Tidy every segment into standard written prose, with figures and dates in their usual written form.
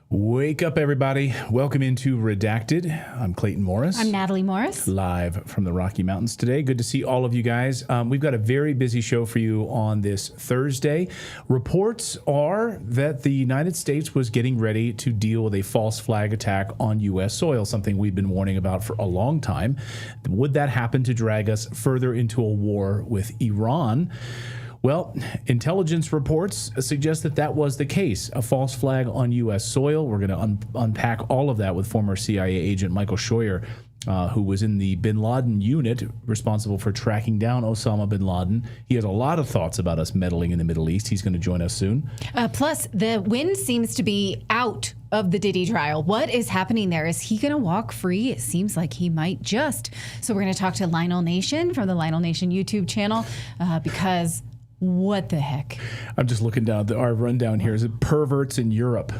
Wake up, everybody. Welcome into Redacted. I'm Clayton Morris. I'm Natalie Morris. Live from the Rocky Mountains today. Good to see all of you guys. We've got a very busy show for you on this Thursday. Reports are that the United States was getting ready to deal with a false flag attack on U.S. soil, something we've been warning about for a long time. Would that happen to drag us further into a war with Iran? Well, intelligence reports suggest that that was the case, a false flag on U.S. soil. We're going to unpack all of that with former CIA agent Michael Scheuer, who was in the bin Laden unit responsible for tracking down Osama bin Laden. He has a lot of thoughts about us meddling in the Middle East. He's going to join us soon. Plus, the wind seems to be out of the Diddy trial. What is happening there? Is he going to walk free? It seems like he might just. So we're going to talk to Lionel Nation from the Lionel Nation YouTube channel because... what the heck? I'm just looking down. Our rundown here is it perverts in Europe.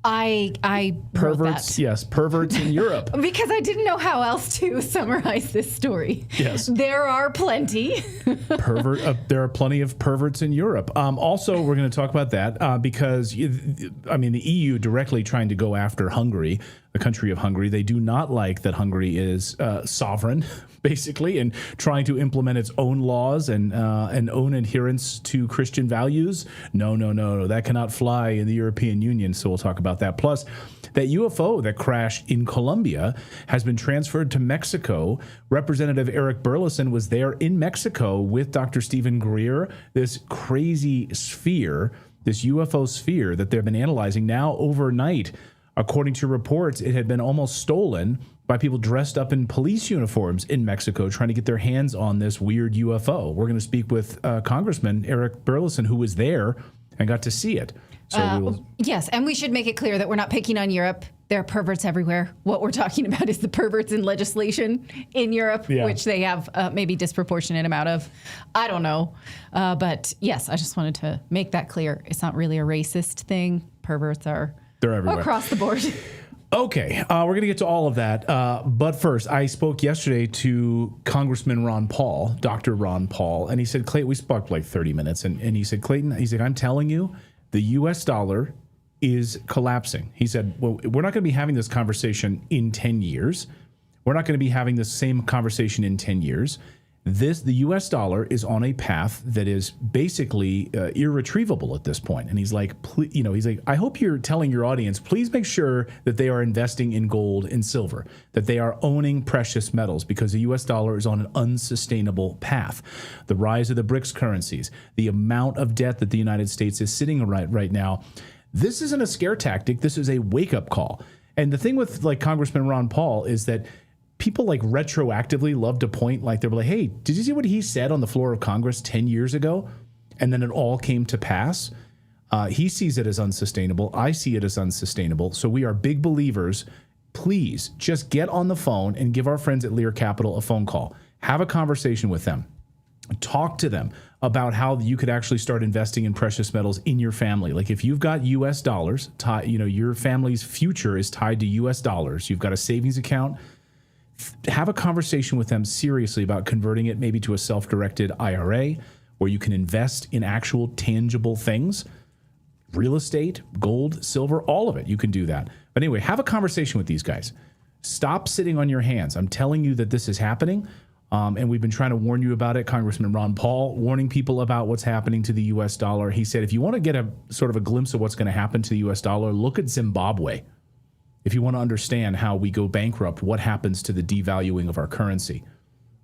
I perverts, yes, perverts in Europe. Because I didn't know how else to summarize this story. Yes, there are plenty. There are plenty of perverts in Europe. Also, we're going to talk about that because the EU directly trying to go after Hungary, the country of Hungary. They do not like that Hungary is sovereign, basically, and trying to implement its own laws and own adherence to Christian values. No, that cannot fly in the European Union. So we'll talk about that. Plus, that UFO that crashed in Colombia has been transferred to Mexico. Representative Eric Burleson was there in Mexico with Dr. Stephen Greer. This crazy sphere, this UFO sphere that they've been analyzing now overnight. According to reports, it had been almost stolen by people dressed up in police uniforms in Mexico trying to get their hands on this weird UFO. We're going to speak with Congressman Eric Burleson, who was there and got to see it. So yes, and we should make it clear that we're not picking on Europe. There are perverts everywhere. What we're talking about is the perverts in legislation in Europe, which they have maybe disproportionate amount of. I don't know. But yes, I just wanted to make that clear. It's not really a racist thing. Perverts are they're everywhere. Across the board. Okay, we're going to get to all of that. But first, I spoke yesterday to Congressman Ron Paul, Dr. Ron Paul, and he said, Clayton, we spoke like 30 minutes, and he said, Clayton, he's like, I'm telling you, the U.S. dollar is collapsing. He said, well, we're not going to be having this conversation in 10 years. We're not going to be having the same conversation in 10 years. The U.S. dollar is on a path that is basically irretrievable at this point. And he's like, I hope you're telling your audience, please make sure that they are investing in gold and silver, that they are owning precious metals, because the U.S. dollar is on an unsustainable path. The rise of the BRICS currencies, the amount of debt that the United States is sitting right now. This isn't a scare tactic. This is a wake-up call. And the thing with like Congressman Ron Paul is that people like retroactively love to point, like they're like, hey, did you see what he said on the floor of Congress 10 years ago? And then it all came to pass. He sees it as unsustainable. I see it as unsustainable. So we are big believers. Please just get on the phone and give our friends at Lear Capital a phone call. Have a conversation with them. Talk to them about how you could actually start investing in precious metals in your family. Like if you've got U.S. dollars, your family's future is tied to U.S. dollars. You've got a savings account. Have a conversation with them seriously about converting it maybe to a self-directed IRA where you can invest in actual tangible things, real estate, gold, silver, all of it. You can do that. But anyway, have a conversation with these guys. Stop sitting on your hands. I'm telling you that this is happening, and we've been trying to warn you about it. Congressman Ron Paul warning people about what's happening to the U.S. dollar. He said, if you want to get a sort of a glimpse of what's going to happen to the U.S. dollar, look at Zimbabwe. If you want to understand how we go bankrupt, what happens to the devaluing of our currency.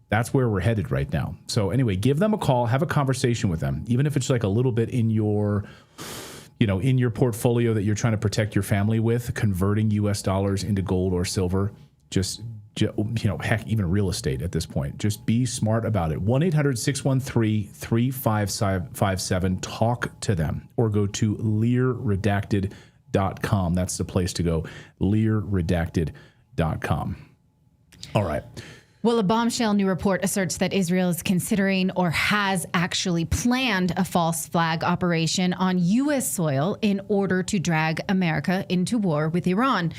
That's where we're headed right now. So anyway, give them a call, have a conversation with them, even if it's like a little bit in your, in your portfolio that you're trying to protect your family with, converting U.S. dollars into gold or silver, heck, even real estate at this point. Just be smart about it. 1-800-613-3557. Talk to them or go to LearRedacted.com. That's the place to go, LearRedacted.com. All right. Well, a bombshell new report asserts that Israel is considering or has actually planned a false flag operation on U.S. soil in order to drag America into war with Iran.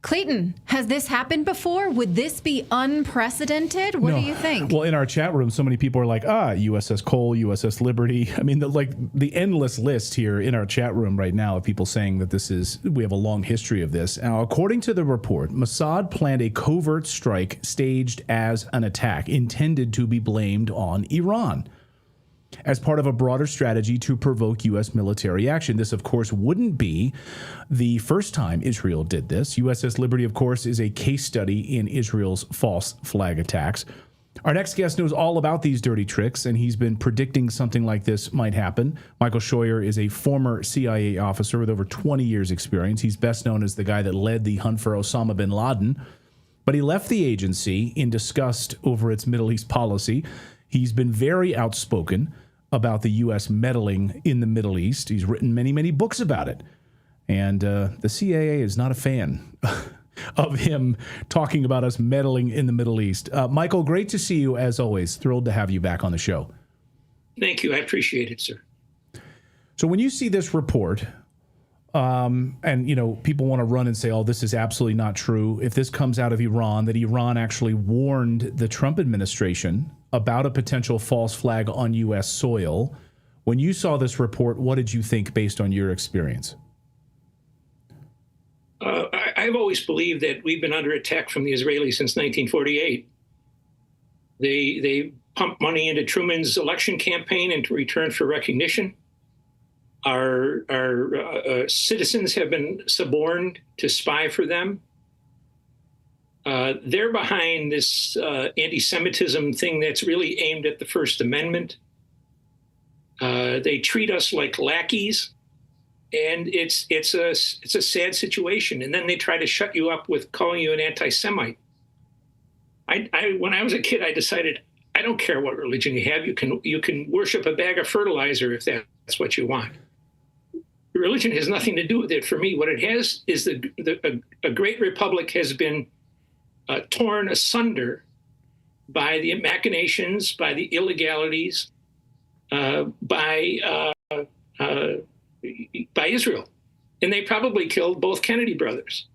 Clayton, has this happened before? Would this be unprecedented? What do you think? Well, in our chat room, so many people are like, USS Cole, USS Liberty. I mean, the endless list here in our chat room right now of people saying that we have a long history of this. Now, according to the report, Mossad planned a covert strike staged as an attack intended to be blamed on Iran as part of a broader strategy to provoke U.S. military action. This, of course, wouldn't be the first time Israel did this. USS Liberty, of course, is a case study in Israel's false flag attacks. Our next guest knows all about these dirty tricks, and he's been predicting something like this might happen. Michael Scheuer is a former CIA officer with over 20 years' experience. He's best known as the guy that led the hunt for Osama bin Laden, but he left the agency in disgust over its Middle East policy. He's been very outspoken about the U.S. meddling in the Middle East. He's written many, many books about it. And the CIA is not a fan of him talking about us meddling in the Middle East. Michael, great to see you as always. Thrilled to have you back on the show. Thank you. I appreciate it, sir. So when you see this report, and, people want to run and say, oh, this is absolutely not true. If this comes out of Iran, that Iran actually warned the Trump administration about a potential false flag on U.S. soil. When you saw this report, what did you think based on your experience? I've always believed that we've been under attack from the Israelis since 1948. They pumped money into Truman's election campaign in return for recognition. Our citizens have been suborned to spy for them. They're behind this anti-Semitism thing that's really aimed at the First Amendment. They treat us like lackeys, and it's a sad situation. And then they try to shut you up with calling you an anti-Semite. When I was a kid, I decided I don't care what religion you have. You can worship a bag of fertilizer if that's what you want. Religion has nothing to do with it for me. What it has is a great republic has been torn asunder by the machinations, by the illegalities, by Israel. And they probably killed both Kennedy brothers,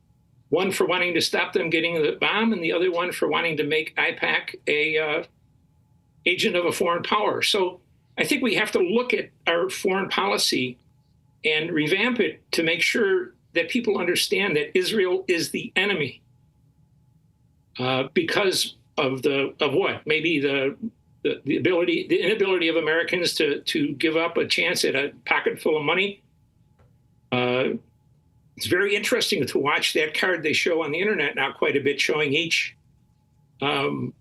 one for wanting to stop them getting the bomb and the other one for wanting to make AIPAC a agent of a foreign power. So I think we have to look at our foreign policy and revamp it to make sure that people understand that Israel is the enemy because of what? Maybe the inability of Americans to give up a chance at a pocket full of money. It's very interesting to watch that card they show on the internet now quite a bit, showing each member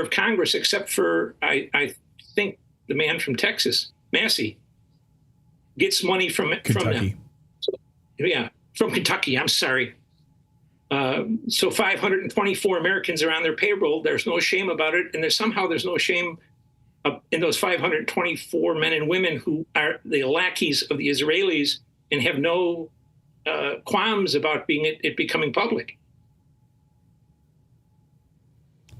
of Congress, except for I think the man from Texas, Massey, gets money from Kentucky. From Kentucky. I'm sorry. So 524 Americans are on their payroll. There's no shame about it, and there's no shame in those 524 men and women who are the lackeys of the Israelis and have no qualms about it becoming public.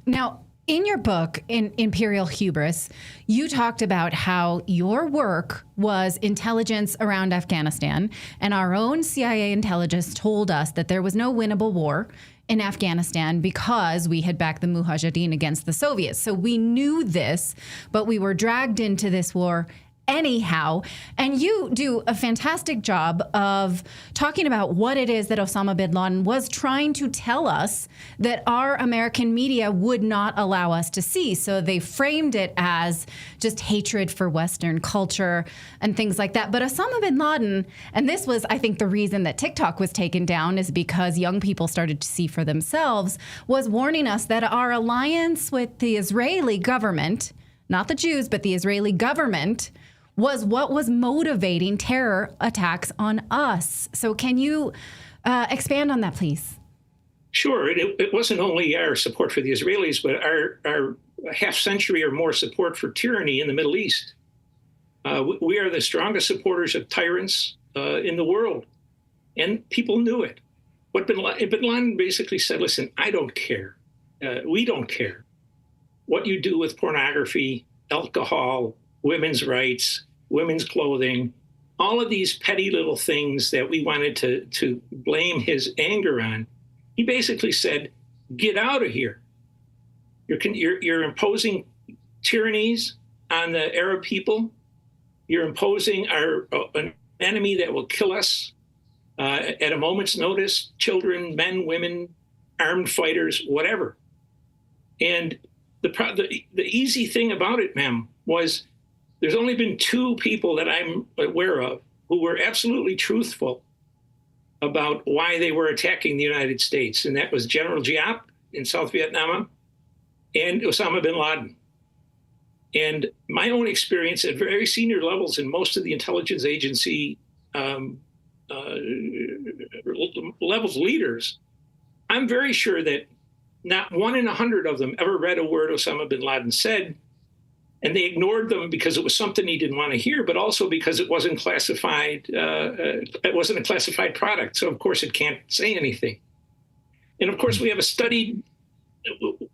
Now, in your book, in Imperial Hubris, you talked about how your work was intelligence around Afghanistan, and our own CIA intelligence told us that there was no winnable war in Afghanistan because we had backed the Mujahideen against the Soviets. So we knew this, but we were dragged into this war anyhow. And you do a fantastic job of talking about what it is that Osama bin Laden was trying to tell us that our American media would not allow us to see. So they framed it as just hatred for Western culture and things like that. But Osama bin Laden, and this was, I think, the reason that TikTok was taken down, is because young people started to see for themselves, was warning us that our alliance with the Israeli government, not the Jews, but the Israeli government, was what was motivating terror attacks on us. So can you expand on that, please? Sure. It wasn't only our support for the Israelis, but our half century or more support for tyranny in the Middle East. We are the strongest supporters of tyrants in the world, and people knew it. What bin Laden basically said, listen, I don't care. We don't care what you do with pornography, alcohol, women's rights, women's clothing. all of these petty little things that we wanted to blame his anger on, he basically said, get out of here. You're imposing tyrannies on the Arab people. You're imposing an enemy that will kill us at a moment's notice, children, men, women, armed fighters, whatever. And the easy thing about it, ma'am, was there's only been two people that I'm aware of who were absolutely truthful about why they were attacking the United States. And that was General Giap in South Vietnam and Osama bin Laden. And my own experience at very senior levels in most of the intelligence agency levels leaders, I'm very sure that not 1 in 100 of them ever read a word Osama bin Laden said, and they ignored them because it was something he didn't want to hear, but also because it wasn't classified. It wasn't a classified product, so of course it can't say anything. And of course we have a studied.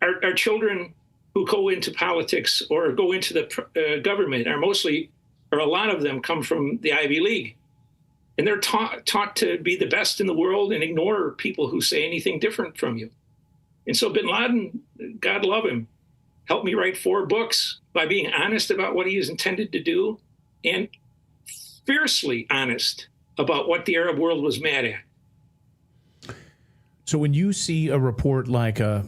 Our children who go into politics or go into the government are a lot of them come from the Ivy League, and they're taught to be the best in the world and ignore people who say anything different from you. And so bin Laden, God love him, helped me write 4 books by being honest about what he is intended to do and fiercely honest about what the Arab world was mad at. So when you see a report like an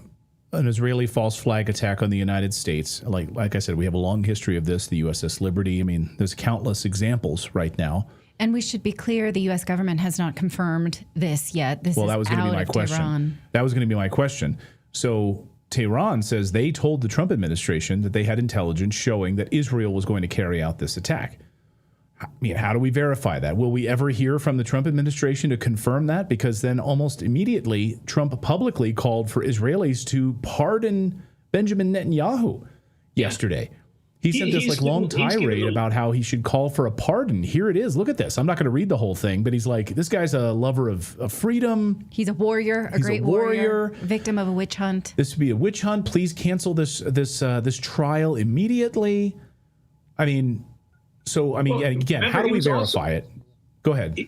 Israeli false flag attack on the United States, like I said, we have a long history of this, the USS Liberty. I mean, there's countless examples right now. And we should be clear, the U.S. government has not confirmed this yet. Well, that was going to be my question. Tehran. That was going to be my question. So Tehran says they told the Trump administration that they had intelligence showing that Israel was going to carry out this attack. I mean, how do we verify that? Will we ever hear from the Trump administration to confirm that? Because then almost immediately, Trump publicly called for Israelis to pardon Benjamin Netanyahu yesterday. He sent this long tirade about how he should call for a pardon. Here it is. Look at this. I'm not going to read the whole thing, but he's like, this guy's a lover of freedom. He's a warrior, a great warrior, victim of a witch hunt. This would be a witch hunt. Please cancel this trial immediately. I mean, again, how do we verify it? Go ahead.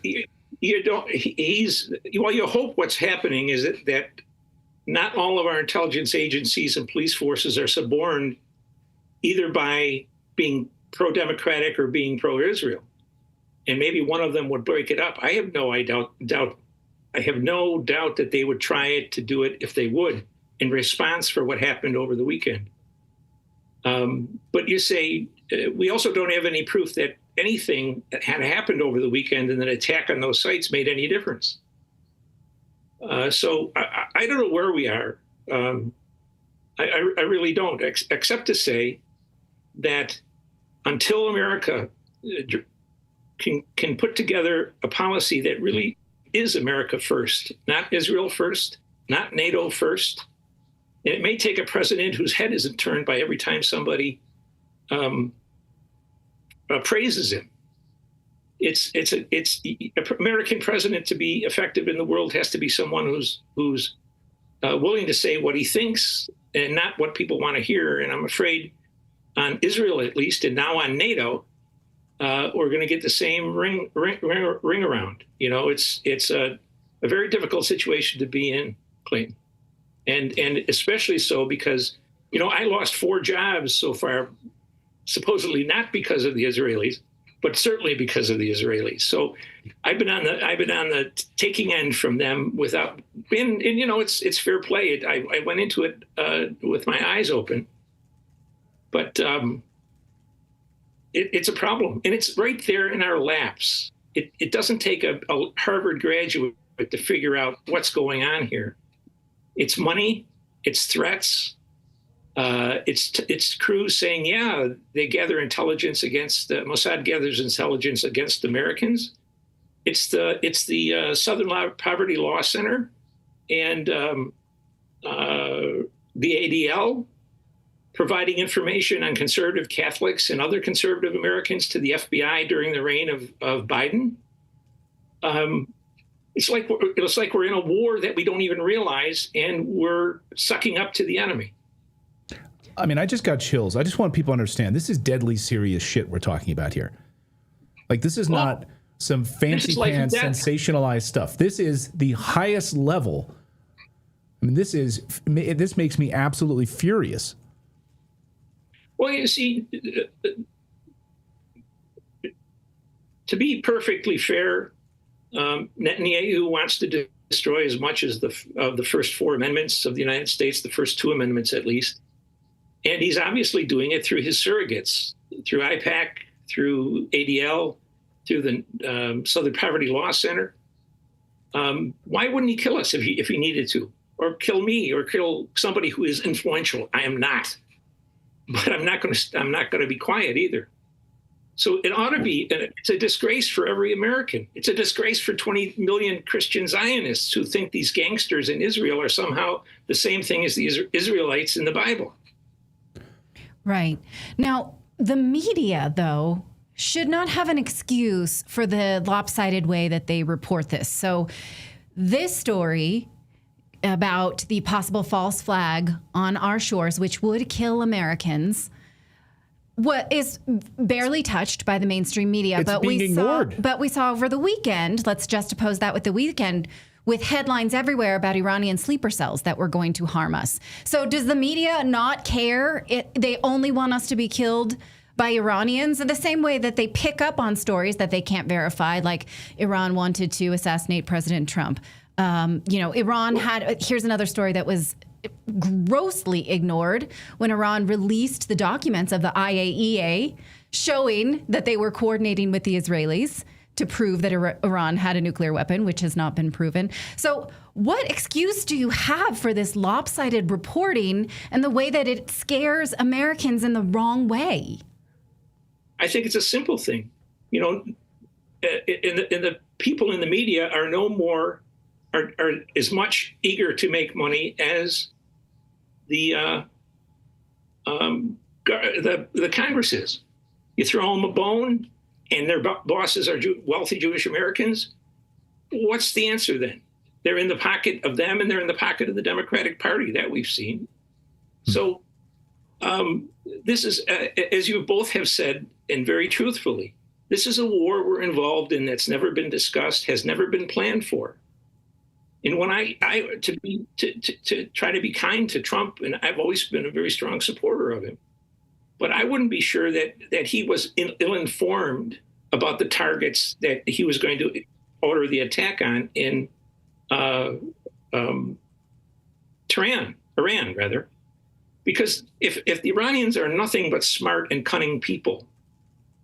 You don't. You hope what's happening is that not all of our intelligence agencies and police forces are suborned either by being pro-democratic or being pro-Israel, and maybe one of them would break it up. I have no doubt that they would try to do it if they would in response for what happened over the weekend. But you say we also don't have any proof that anything that had happened over the weekend and an attack on those sites made any difference. So I don't know where we are. I really don't, except to say that until America can put together a policy that really is America first, not Israel first, not NATO first, and it may take a president whose head isn't turned by every time somebody praises him. It's an American president to be effective in the world has to be someone who's willing to say what he thinks and not what people want to hear. And I'm afraid on Israel, at least, and now on NATO, we're going to get the same ring around. You know, it's a very difficult situation to be in, Clayton, and especially so because, you know, I lost 4 jobs so far, supposedly not because of the Israelis, but certainly because of the Israelis. So I've been on the taking end from them without being, and you know, it's fair play. I went into it with my eyes open, but it's a problem, and it's right there in our laps. It doesn't take a Harvard graduate to figure out what's going on here. It's money, it's threats. It's crews saying, yeah, they gather intelligence against Mossad gathers intelligence against Americans. It's the Southern Poverty Law Center and the ADL providing information on conservative Catholics and other conservative Americans to the FBI during the reign of Biden. It's like we're in a war that we don't even realize, and we're sucking up to the enemy. I mean, I just got chills. I just want people to understand this is deadly serious shit we're talking about here. Like, this is not some fancy pants, sensationalized stuff. This is the highest level. I mean, this makes me absolutely furious. Well, you see, to be perfectly fair, Netanyahu wants to destroy as much as of the first 4 amendments of the United States, the first 2 amendments at least. And he's obviously doing it through his surrogates, through IPAC, through ADL, through the Southern Poverty Law Center. Why wouldn't he kill us if he needed to? Or kill me, or kill somebody who is influential? I am not. But I'm not going to be quiet either. So it ought to be, it's a disgrace for every American. It's a disgrace for 20 million Christian Zionists who think these gangsters in Israel are somehow the same thing as the Israelites in the Bible. Right. Now, the media, though, should not have an excuse for the lopsided way that they report this. So this story about the possible false flag on our shores, which would kill Americans, what is barely touched by the mainstream media. It's being ignored. But we saw over the weekend, let's juxtapose that with the weekend, with headlines everywhere about Iranian sleeper cells that were going to harm us. So does the media not care? They only want us to be killed by Iranians in the same way that they pick up on stories that they can't verify, like Iran wanted to assassinate President Trump. Iran had, here's another story that was grossly ignored when Iran released the documents of the IAEA showing that they were coordinating with the Israelis to prove that Iran had a nuclear weapon, which has not been proven. So what excuse do you have for this lopsided reporting and the way that it scares Americans in the wrong way? I think it's a simple thing. In the people in the media are no more are as much eager to make money as the Congress is. You throw them a bone, and their bosses are wealthy Jewish Americans. What's the answer then? They're in the pocket of them, and they're in the pocket of the Democratic Party that we've seen. So this is, as you both have said, and very truthfully, this is a war we're involved in that's never been discussed, has never been planned for. And when to try to be kind to Trump, and I've always been a very strong supporter of him, but I wouldn't be sure that he was ill-informed about the targets that he was going to order the attack on in Iran, rather. Because if the Iranians are nothing but smart and cunning people,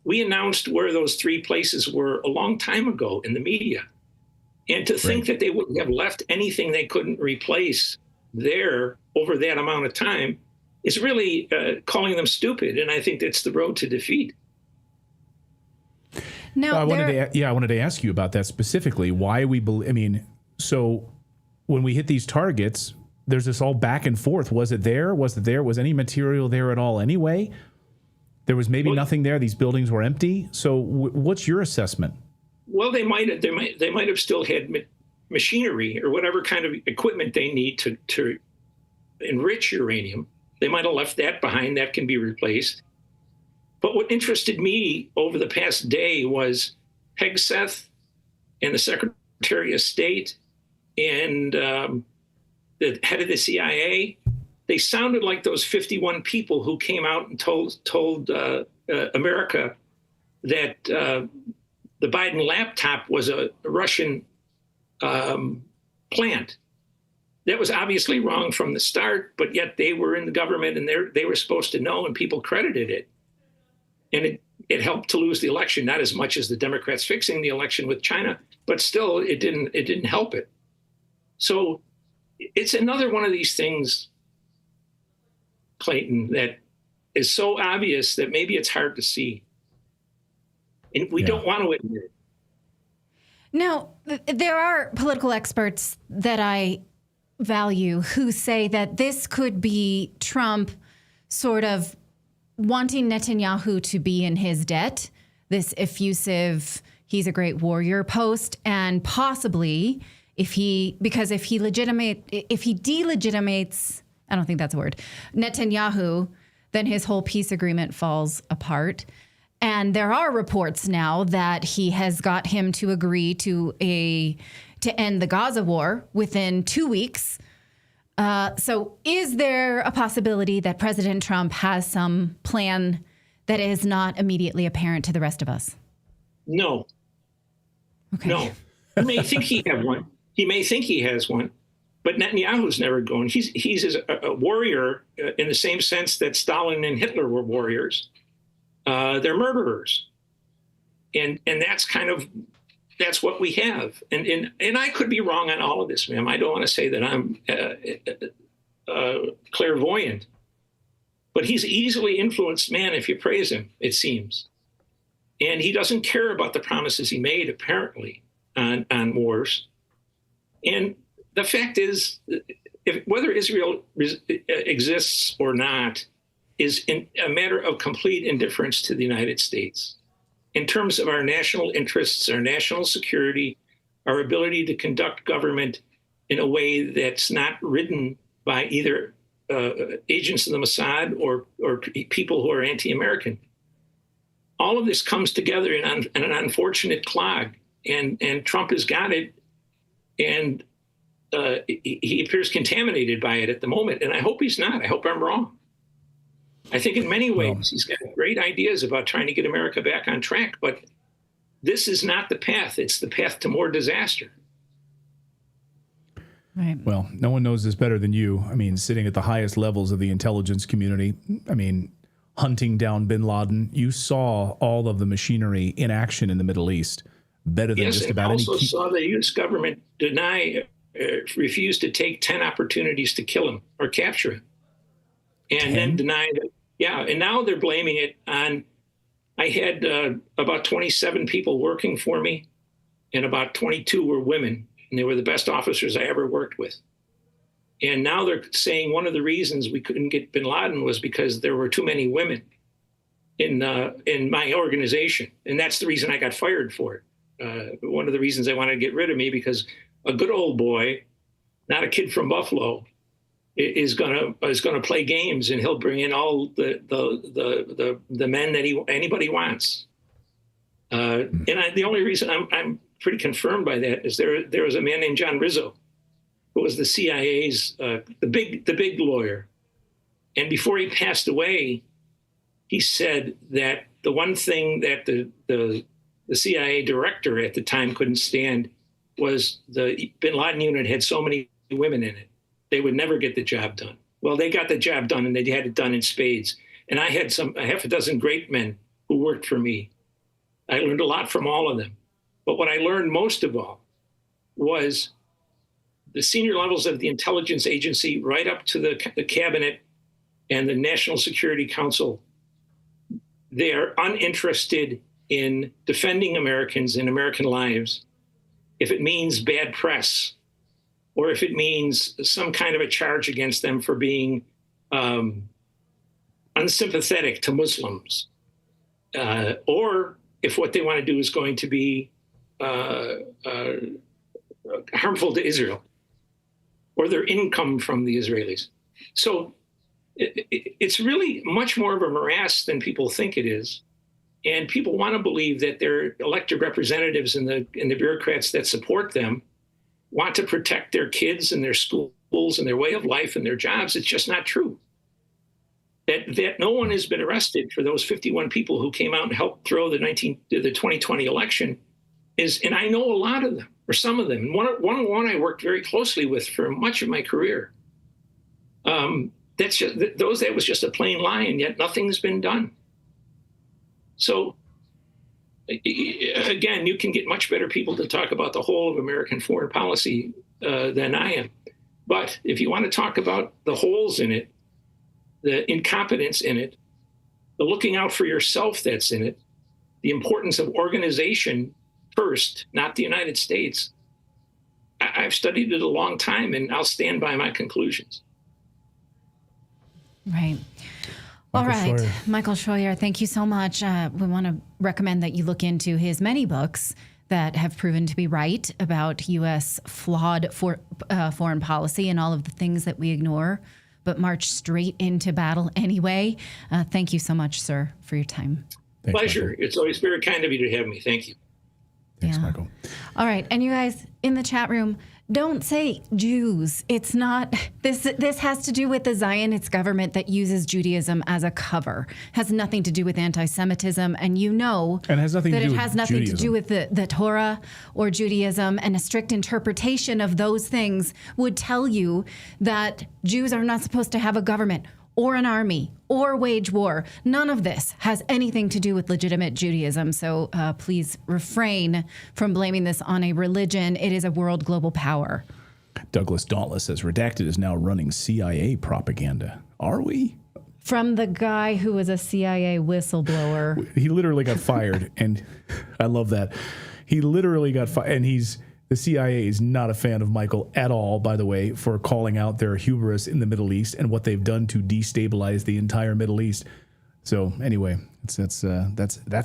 we announced where those 3 places were a long time ago in the media. And to think that they wouldn't have left anything they couldn't replace there over that amount of time is really calling them stupid. And I think that's the road to defeat. Now, I wanted to ask you about that specifically. Why so when we hit these targets, there's this all back and forth. Was it there? Was it there? Was any material there at all anyway? There was maybe nothing there. These buildings were empty. So what's your assessment? Well, they might have still had machinery or whatever kind of equipment they need to enrich uranium. They might have left that behind. That can be replaced. But what interested me over the past day was Hegseth and the Secretary of State and the head of the CIA. They sounded like those 51 people who came out and told America that the Biden laptop was a Russian plant. That was obviously wrong from the start, but yet they were in the government and they were supposed to know, and people credited it. And it helped to lose the election, not as much as the Democrats fixing the election with China, but still it didn't help it. So it's another one of these things, Clayton, that is so obvious that maybe it's hard to see. And we don't want to admit it. Now, there are political experts that I value who say that this could be Trump sort of wanting Netanyahu to be in his debt, this effusive, he's a great warrior post, and possibly if he delegitimates, I don't think that's a word, Netanyahu, then his whole peace agreement falls apart. And there are reports now that he has got him to agree to end the Gaza war within 2 weeks. So is there a possibility that President Trump has some plan that is not immediately apparent to the rest of us? No. Okay. No. He may think he have one. He may think he has one, but Netanyahu's never going. He's a warrior in the same sense that Stalin and Hitler were warriors. They're murderers, and that's what we have. And I could be wrong on all of this, ma'am. I don't want to say that I'm clairvoyant, but he's an easily influenced man if you praise him, it seems. And he doesn't care about the promises he made, apparently, on wars. And the fact is, whether Israel exists or not is a matter of complete indifference to the United States. In terms of our national interests, our national security, our ability to conduct government in a way that's not ridden by either agents of the Mossad or people who are anti-American. All of this comes together in an unfortunate clog, and Trump has got it, and he appears contaminated by it at the moment, and I hope he's not. I hope I'm wrong. I think in many ways he's got great ideas about trying to get America back on track, but this is not the path. It's the path to more disaster. Right. Well, no one knows this better than you. I mean, sitting at the highest levels of the intelligence community, I mean, hunting down bin Laden, you saw all of the machinery in action in the Middle East better than just about any. Yes, and also saw the U.S. government refuse to take 10 opportunities to kill him or capture him. And then deny that. Yeah, and now they're blaming it on, I had about 27 people working for me, and about 22 were women, and they were the best officers I ever worked with. And now they're saying one of the reasons we couldn't get bin Laden was because there were too many women in my organization, and that's the reason I got fired for it. One of the reasons they wanted to get rid of me, because a good old boy, not a kid from Buffalo, is gonna play games, and he'll bring in all the men that anybody wants. The only reason I'm pretty confirmed by that is there was a man named John Rizzo, who was the CIA's the big lawyer, and before he passed away, he said that the one thing that the CIA director at the time couldn't stand was the bin Laden unit had so many women in it. They would never get the job done. Well, they got the job done, and they had it done in spades. And I had a half a dozen great men who worked for me. I learned a lot from all of them. But what I learned most of all was the senior levels of the intelligence agency, right up to the cabinet and the National Security Council, they are uninterested in defending Americans and American lives if it means bad press, or if it means some kind of a charge against them for being unsympathetic to Muslims, or if what they want to do is going to be harmful to Israel or their income from the Israelis. So it's really much more of a morass than people think it is. And people want to believe that their elected representatives and the bureaucrats that support them want to protect their kids and their schools and their way of life and their jobs. It's just not true. That no one has been arrested for those 51 people who came out and helped throw the 2020 election and I know a lot of them, or some of them. And one I worked very closely with for much of my career. That was just a plain lie, and yet nothing's been done. So again, you can get much better people to talk about the whole of American foreign policy than I am. But if you want to talk about the holes in it, the incompetence in it, the looking out for yourself that's in it, the importance of organization first, not the United States, I've studied it a long time, and I'll stand by my conclusions. Right. All right, Michael Schroyer, thank you so much. We want to recommend that you look into his many books that have proven to be right about U.S. flawed foreign policy and all of the things that we ignore, but march straight into battle anyway. Thank you so much, sir, for your time. Thanks, Pleasure. Michael. It's always very kind of you to have me. Thank you. Thanks, Michael. All right. And you guys in the chat room, don't say Jews. It's not, this has to do with the Zionist government that uses Judaism as a cover. Has nothing to do with anti-Semitism. And you know And it has nothing that to do it with has nothing Judaism. to do with the Torah or Judaism, and a strict interpretation of those things would tell you that Jews are not supposed to have a government or an army or wage war. None of this has anything to do with legitimate Judaism. So please refrain from blaming this on a religion. It is a world global power. Douglas Dauntless says, Redacted is now running CIA propaganda. Are we? From the guy who was a CIA whistleblower. He literally got fired, and I love that. He literally got fired, and the CIA is not a fan of Michael at all, by the way, for calling out their hubris in the Middle East and what they've done to destabilize the entire Middle East. So anyway, that's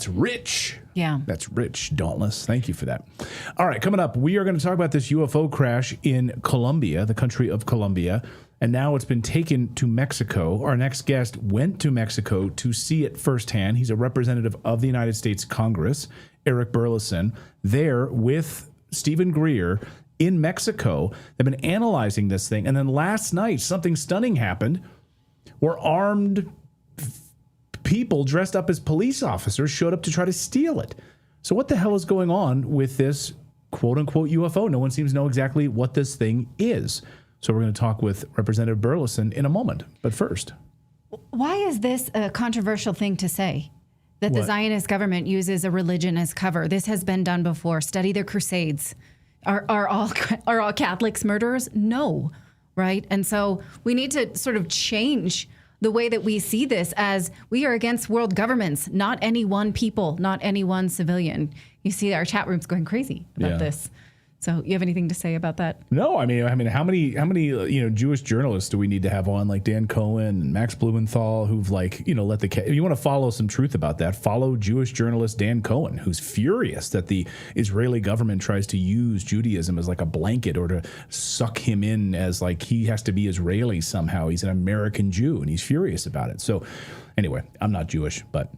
rich. Yeah. That's rich, Dauntless. Thank you for that. All right, coming up, we are going to talk about this UFO crash in Colombia, the country of Colombia, and now it's been taken to Mexico. Our next guest went to Mexico to see it firsthand. He's a representative of the United States Congress, Eric Burleson, there with Stephen Greer in Mexico. They've been analyzing this thing. And then last night, something stunning happened where armed people dressed up as police officers showed up to try to steal it. So what the hell is going on with this quote unquote UFO? No one seems to know exactly what this thing is. So we're going to talk with Representative Burleson in a moment. But first, Why is this a controversial thing to say? That the What? Zionist government uses a religion as cover. This has been done before. Study their crusades. Are all Catholics murderers? No, right? And so we need to sort of change the way that we see this, as we are against world governments, not any one people, not any one civilian. You see our chat room's going crazy about Yeah. this. So you have anything to say about that? no, I mean, how many Jewish journalists do we need to have on, like Dan Cohen and Max Blumenthal, who've let if you want to follow some truth about that, follow Jewish journalist Dan Cohen, who's furious that the Israeli government tries to use Judaism as like a blanket or to suck him in as like he has to be Israeli somehow. He's an American Jew, and he's furious about it. So anyway, I'm not Jewish, but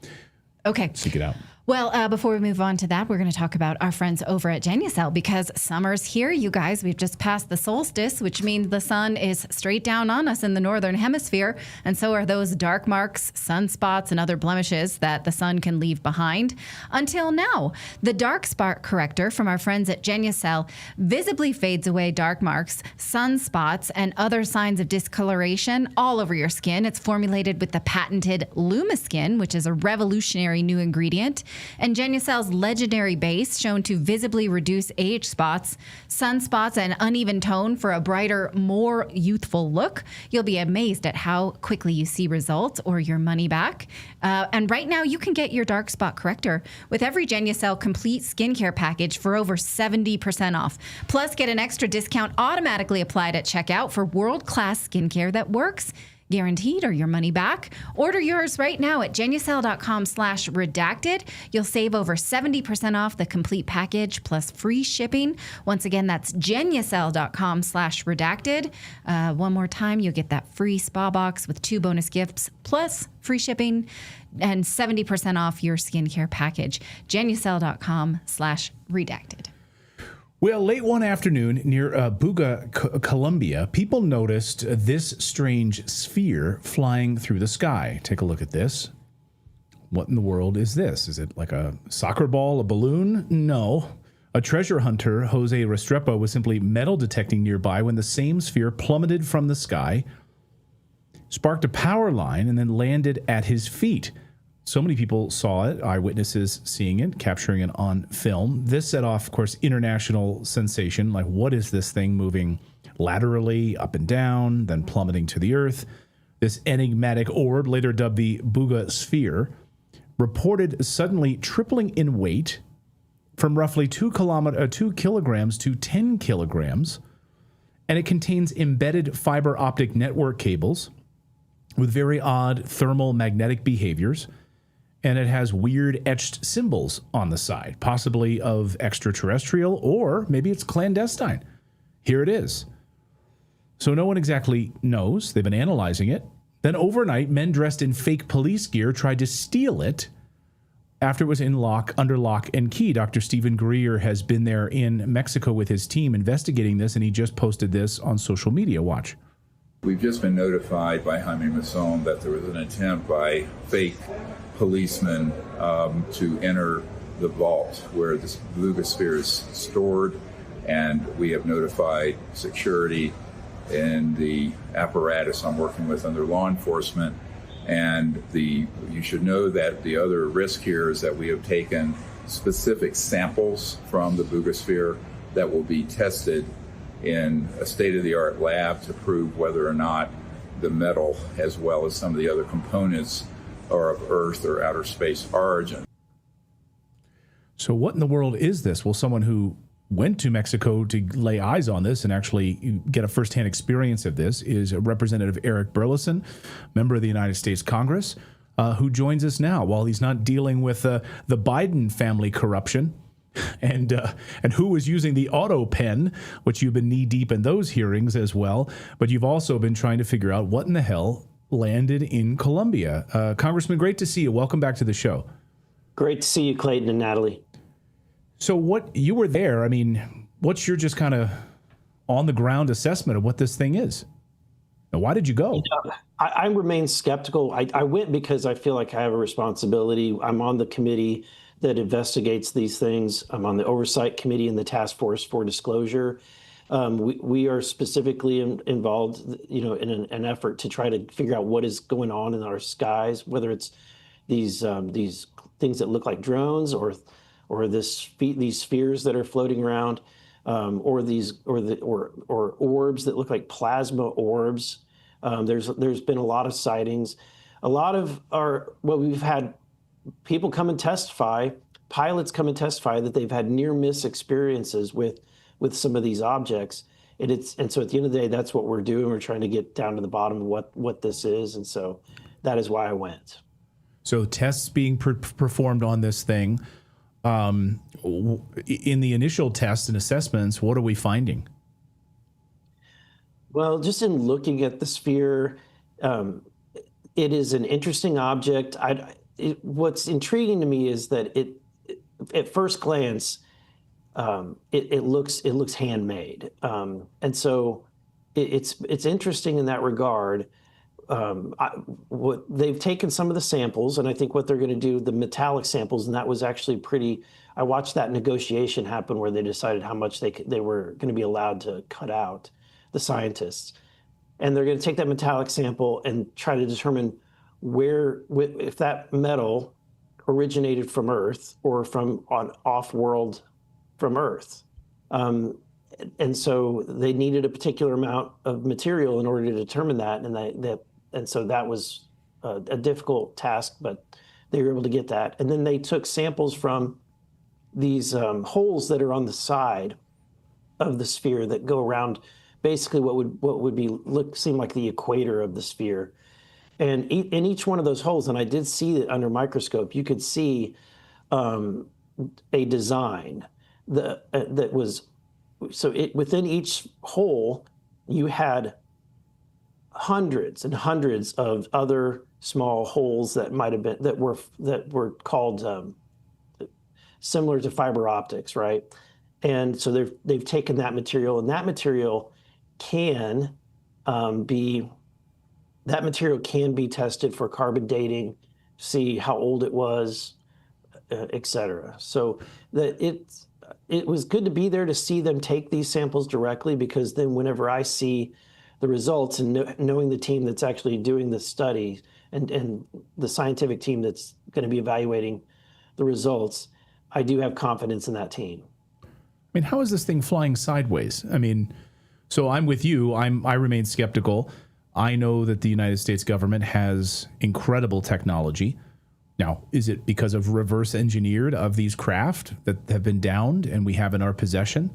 Okay. seek it out. Well, before we move on to that, we're going to talk about our friends over at Genucell, because summer's here, you guys. We've just passed the solstice, which means the sun is straight down on us in the northern hemisphere, and so are those dark marks, sunspots, and other blemishes that the sun can leave behind. Until now, the dark spot corrector from our friends at Genucell visibly fades away dark marks, sunspots, and other signs of discoloration all over your skin. It's formulated with the patented LumiSkin, which is a revolutionary new ingredient. And Genucell's legendary base, shown to visibly reduce age spots, sunspots, and uneven tone for a brighter, more youthful look. You'll be amazed at how quickly you see results or your money back. And right now, you can get your dark spot corrector with every Genucell complete skincare package for over 70% off. Plus, get an extra discount automatically applied at checkout for world-class skincare that works. Guaranteed, or your money back. Order yours right now at genucell.com/redacted. You'll save over 70% off the complete package plus free shipping. Once again, that's genucell.com/redacted. One more time, you'll get that free spa box with 2 bonus gifts plus free shipping and 70% off your skincare package. genucell.com/redacted. Well, late one afternoon near Buga, Colombia, people noticed this strange sphere flying through the sky. Take a look at this. What in the world is this? Is it like a soccer ball, a balloon? No. A treasure hunter, Jose Restrepo, was simply metal detecting nearby when the same sphere plummeted from the sky, sparked a power line, and then landed at his feet. So many people saw it, eyewitnesses seeing it, capturing it on film. This set off, of course, international sensation. Like, what is this thing moving laterally, up and down, then plummeting to the earth? This enigmatic orb, later dubbed the Buga Sphere, reported suddenly tripling in weight from roughly 2 kilograms to 10 kilograms. And it contains embedded fiber optic network cables with very odd thermal magnetic behaviors. And it has weird etched symbols on the side, possibly of extraterrestrial, or maybe it's clandestine. Here it is. So no one exactly knows. They've been analyzing it. Then overnight, men dressed in fake police gear tried to steal it. after it was under lock and key. Dr. Stephen Greer has been there in Mexico with his team investigating this, and he just posted this on social media. Watch. We've just been notified by Jaime Mason that there was an attempt by fake policemen to enter the vault where this Bugosphere is stored, and we have notified security and the apparatus I'm working with under law enforcement. And you should know that the other risk here is that we have taken specific samples from the Bugosphere that will be tested in a state-of-the-art lab to prove whether or not the metal, as well as some of the other components, are of Earth or outer space origin. So what in the world is this? Well, someone who went to Mexico to lay eyes on this and actually get a firsthand experience of this is Representative Eric Burleson, member of the United States Congress, who joins us now while he's not dealing with the Biden family corruption and who was using the auto pen, which you've been knee deep in those hearings as well. But you've also been trying to figure out what in the hell landed in Colombia. Congressman, great to see you. Welcome back to the show. Great to see you, Clayton and Natalie. So what you were there, I mean, what's your just kind of on the ground assessment of what this thing is? Now, why did you go? I remain skeptical. I went because I feel like I have a responsibility. I'm on the committee that investigates these things. I'm on the oversight committee and the task force for disclosure. We are specifically involved, in an effort to try to figure out what is going on in our skies, whether it's these things that look like drones or these spheres that are floating around, or orbs that look like plasma orbs. There's been a lot of sightings. We've had people come and testify, pilots come and testify that they've had near miss experiences with some of these objects. And so at the end of the day, that's what we're doing. We're trying to get down to the bottom of what this is. And so that is why I went. So tests being performed on this thing. In the initial tests and assessments, what are we finding? Well, just in looking at the sphere, it is an interesting object. What's intriguing to me is that at first glance, it looks handmade, and so it's interesting in that regard. What they've taken some of the samples, and I think what they're going to do, the metallic samples, and that was actually pretty. I watched that negotiation happen where they decided how much they were going to be allowed to cut out, the scientists, and they're going to take that metallic sample and try to determine if that metal originated from Earth or from off-world from Earth. And so they needed a particular amount of material in order to determine that, and so that was a difficult task, but they were able to get that. And then they took samples from these holes that are on the side of the sphere that go around basically what would seem like the equator of the sphere. And in each one of those holes, and I did see it under microscope, you could see a design that was, within each hole, you had hundreds and hundreds of other small holes that might have been that were called similar to fiber optics, right? And so they've taken that material, and that material can be tested for carbon dating, see how old it was, et cetera. So it was good to be there to see them take these samples directly, because then whenever I see the results and knowing the team that's actually doing the study and the scientific team that's going to be evaluating the results, I do have confidence in that team. I mean, how is this thing flying sideways? I mean, so I'm with you. I remain skeptical. I know that the United States government has incredible technology. Now, is it because of reverse engineered of these craft that have been downed and we have in our possession?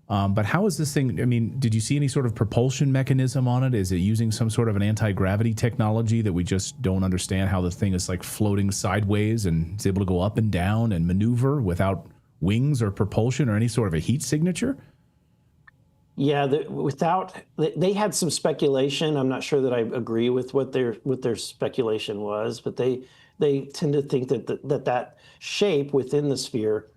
But how is this thing? I mean, did you see any sort of propulsion mechanism on it? Is it using some sort of an anti-gravity technology that we just don't understand, how the thing is like floating sideways and it's able to go up and down and maneuver without wings or propulsion or any sort of a heat signature? Yeah, they had some speculation. I'm not sure that I agree with what their speculation was, but they they tend to think that that shape within the sphere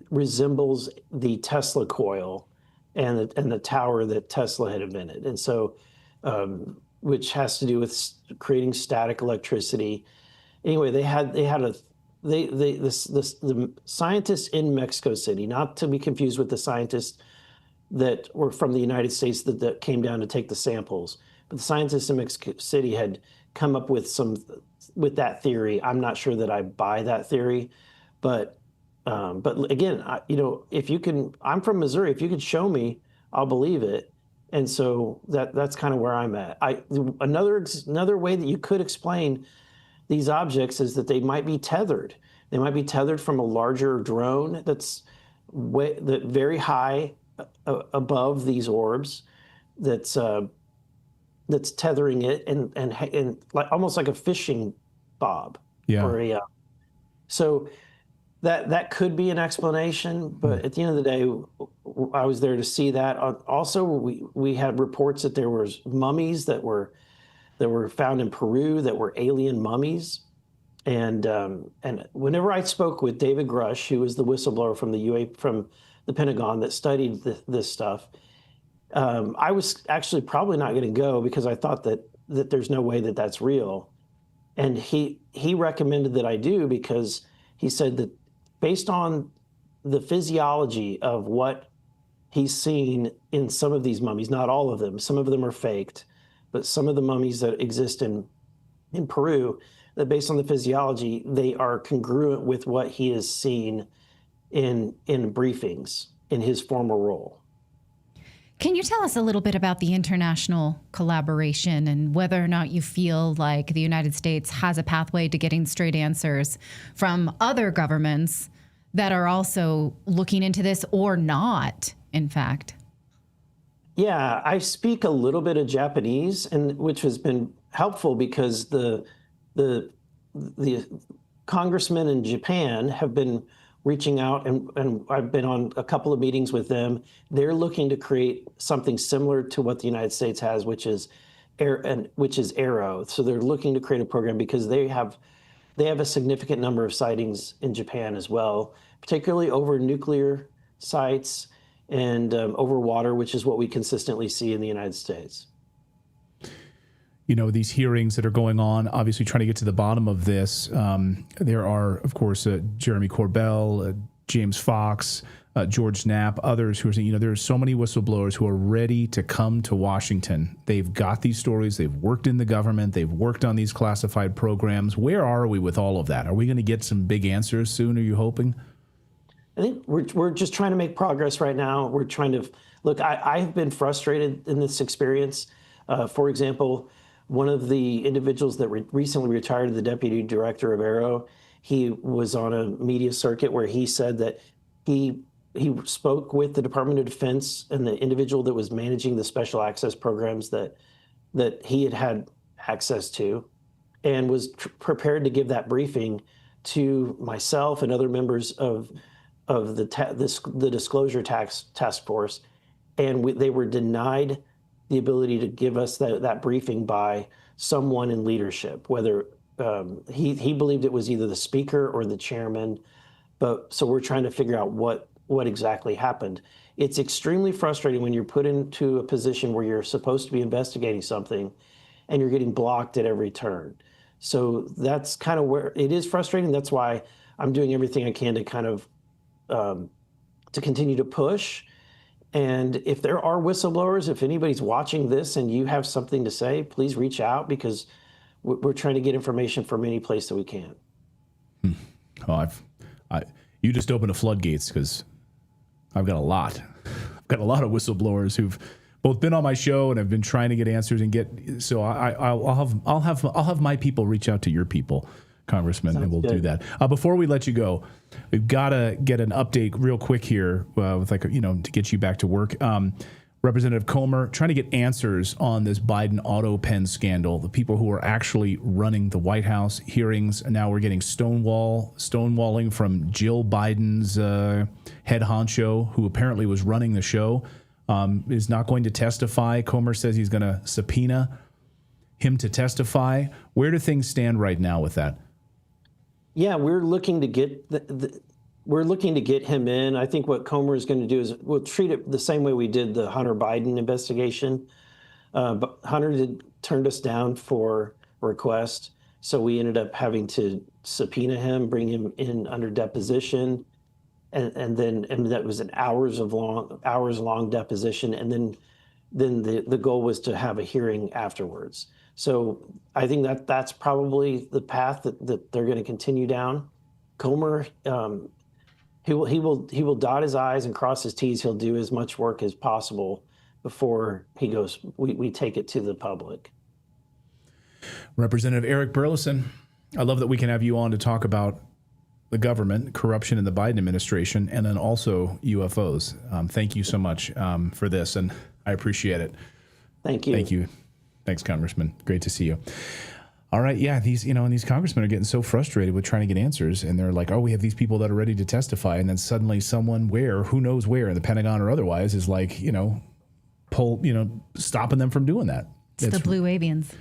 resembles the Tesla coil and the tower that Tesla had invented, and so which has to do with creating static electricity. Anyway, the scientists in Mexico City, not to be confused with the scientists that were from the United States that came down to take the samples, but the scientists in Mexico City had come up with that theory. I'm not sure that I buy that theory, but again, if you can, I'm from Missouri. If you can show me, I'll believe it. And so that's kind of where I'm at. Another way that you could explain these objects is that they might be tethered. They might be tethered from a larger drone that's very high above these orbs. That's tethering it and like almost like a fishing bob. Yeah. So that could be an explanation, but at the end of the day, I was there to see that. Also, we had reports that there was mummies that were found in Peru that were alien mummies, and whenever I spoke with David Grush, who was the whistleblower from the Pentagon that studied this stuff, I was actually probably not going to go because I thought that there's no way that that's real, and he recommended that I do because he said that based on the physiology of what he's seen in some of these mummies, not all of them, some of them are faked, but some of the mummies that exist in Peru, that based on the physiology, they are congruent with what he has seen in briefings in his former role. Can you tell us a little bit about the international collaboration and whether or not you feel like the United States has a pathway to getting straight answers from other governments that are also looking into this or not, in fact? Yeah, I speak a little bit of Japanese, and which has been helpful because the congressmen in Japan have been reaching out, and I've been on a couple of meetings with them. They're looking to create something similar to what the United States has, which is Arrow. So they're looking to create a program because they have a significant number of sightings in Japan as well, particularly over nuclear sites and over water, which is what we consistently see in the United States. These hearings that are going on, obviously trying to get to the bottom of this. There are, of course, Jeremy Corbell, James Fox, George Knapp, others who are saying, there are so many whistleblowers who are ready to come to Washington. They've got these stories. They've worked in the government. They've worked on these classified programs. Where are we with all of that? Are we going to get some big answers soon, are you hoping? I think we're just trying to make progress right now. We're trying to look. I've been frustrated in this experience. For example, one of the individuals that recently retired, the deputy director of Arrow, he was on a media circuit where he said that he spoke with the Department of Defense and the individual that was managing the special access programs that he had access to, and was prepared to give that briefing to myself and other members of the disclosure task force, and they were denied the ability to give us that briefing by someone in leadership, whether he believed it was either the speaker or the chairman. But so we're trying to figure out what exactly happened. It's extremely frustrating when you're put into a position where you're supposed to be investigating something and you're getting blocked at every turn. So that's kind of where it is frustrating. That's why I'm doing everything I can to kind of to continue to push. And if there are whistleblowers, if anybody's watching this and you have something to say, please reach out, because we're trying to get information from any place that we can. Oh, you just opened the floodgates, because I've got a lot. I've got a lot of whistleblowers who've both been on my show and have been trying to get answers and get. So I'll have my people reach out to your people, Congressman, and we'll do that. Before we let you go, we've got to get an update real quick here, with to get you back to work. Representative Comer trying to get answers on this Biden auto pen scandal. The people who are actually running the White House hearings. And now we're getting stonewalling from Jill Biden's head honcho, who apparently was running the show, is not going to testify. Comer says he's going to subpoena him to testify? Where do things stand right now with that? Yeah, we're looking to get we're looking to get him in. I think what Comer is going to do is we'll treat it the same way we did the Hunter Biden investigation. But Hunter turned us down for request, so we ended up having to subpoena him, bring him in under deposition, and that was an hours long deposition, and then the goal was to have a hearing afterwards. So I think that's probably the path that they're going to continue down. Comer, he will dot his I's and cross his T's. He'll do as much work as possible before he goes. We take it to the public. Representative Eric Burleson, I love that we can have you on to talk about the government, corruption in the Biden administration, and then also UFOs. Thank you so much for this, and I appreciate it. Thank you. Thank you. Thanks, Congressman. Great to see you. All right, yeah, these congressmen are getting so frustrated with trying to get answers, and they're like, oh, we have these people that are ready to testify, and then suddenly someone who knows where, in the Pentagon or otherwise, is like, stopping them from doing that. It's the blue avians.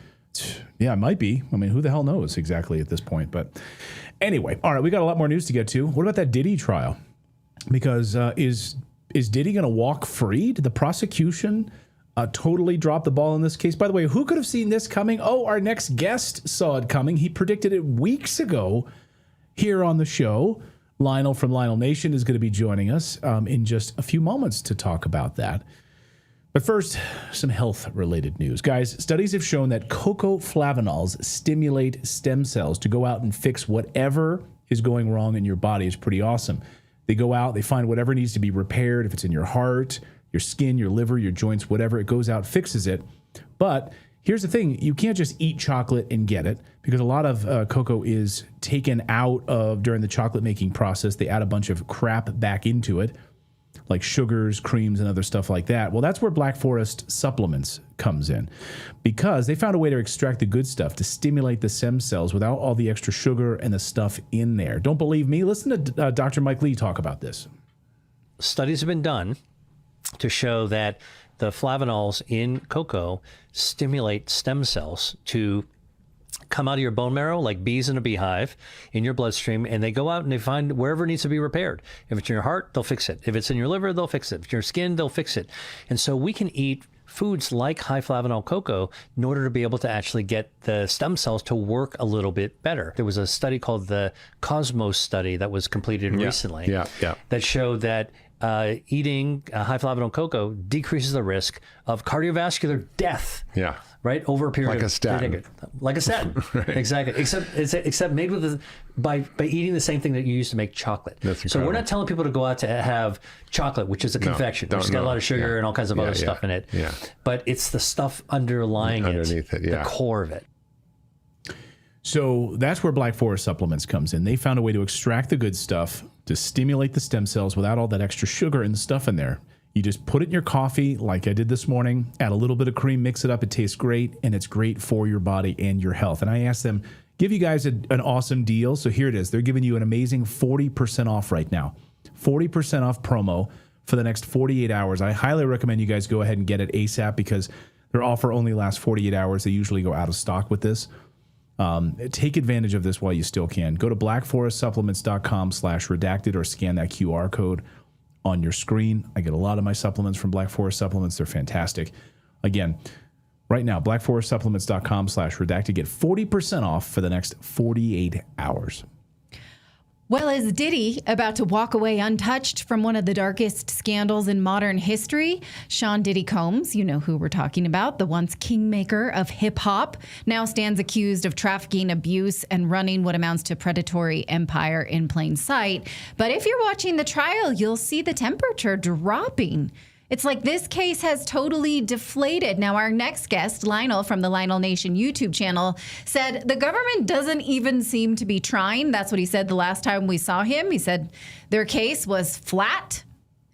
Yeah, it might be. I mean, who the hell knows exactly at this point? But anyway, all right, we got a lot more news to get to. What about that Diddy trial? Because is Diddy going to walk free? Did the prosecution totally drop the ball in this case? By the way, who could have seen this coming? Oh, our next guest saw it coming. He predicted it weeks ago here on the show. Lionel from Lionel Nation is going to be joining us in just a few moments to talk about that. But first, some health-related news. Guys, studies have shown that cocoa flavanols stimulate stem cells to go out and fix whatever is going wrong in your body. It's pretty awesome. They go out, they find whatever needs to be repaired. If it's in your heart, your skin, your liver, your joints, whatever, it goes out, fixes it. But here's the thing. You can't just eat chocolate and get it, because a lot of cocoa is taken out of during the chocolate-making process. They add a bunch of crap back into it, like sugars, creams, and other stuff like that. Well, that's where Black Forest Supplements comes in, because they found a way to extract the good stuff to stimulate the stem cells without all the extra sugar and the stuff in there. Don't believe me? Listen to Dr. Mike Lee talk about this. Studies have been done to show that the flavanols in cocoa stimulate stem cells to come out of your bone marrow like bees in a beehive in your bloodstream, and they go out and they find wherever it needs to be repaired. If it's in your heart, they'll fix it. If it's in your liver, they'll fix it. If it's in your skin, they'll fix it. And so we can eat foods like high flavanol cocoa in order to be able to actually get the stem cells to work a little bit better. There was a study called the Cosmos study that was completed recently that showed that eating high flavanol cocoa decreases the risk of cardiovascular death. Yeah. Right, over a period like of a statin. Like a statin, right. Exactly. Except made with by eating the same thing that you use to make chocolate. That's incredible. So we're not telling people to go out to have chocolate, which is a confection, which has got a lot of sugar and all kinds of other stuff in it. Yeah. But it's the stuff underneath it, the core of it. So that's where Black Forest Supplements comes in. They found a way to extract the good stuff to stimulate the stem cells without all that extra sugar and stuff in there. You just put it in your coffee like I did this morning, add a little bit of cream, mix it up. It tastes great, and it's great for your body and your health. And I asked them, give you guys an awesome deal. So here it is. They're giving you an amazing 40% off right now. 40% off promo for the next 48 hours. I highly recommend you guys go ahead and get it ASAP, because their offer only lasts 48 hours. They usually go out of stock with this. Take advantage of this while you still can. Go to blackforestsupplements.com/redacted or scan that QR code on your screen. I get a lot of my supplements from Black Forest Supplements. They're fantastic. Again, right now, blackforestsupplements.com/redacted. Get 40% off for the next 48 hours. Well, is Diddy about to walk away untouched from one of the darkest scandals in modern history? Sean Diddy Combs, you know who we're talking about, the once kingmaker of hip-hop, now stands accused of trafficking, abuse, and running what amounts to predatory empire in plain sight. But if you're watching the trial, you'll see the temperature dropping. It's like this case has totally deflated. Now, our next guest, Lionel from the Lionel Nation YouTube channel, said the government doesn't even seem to be trying. That's what he said the last time we saw him. He said their case was flat,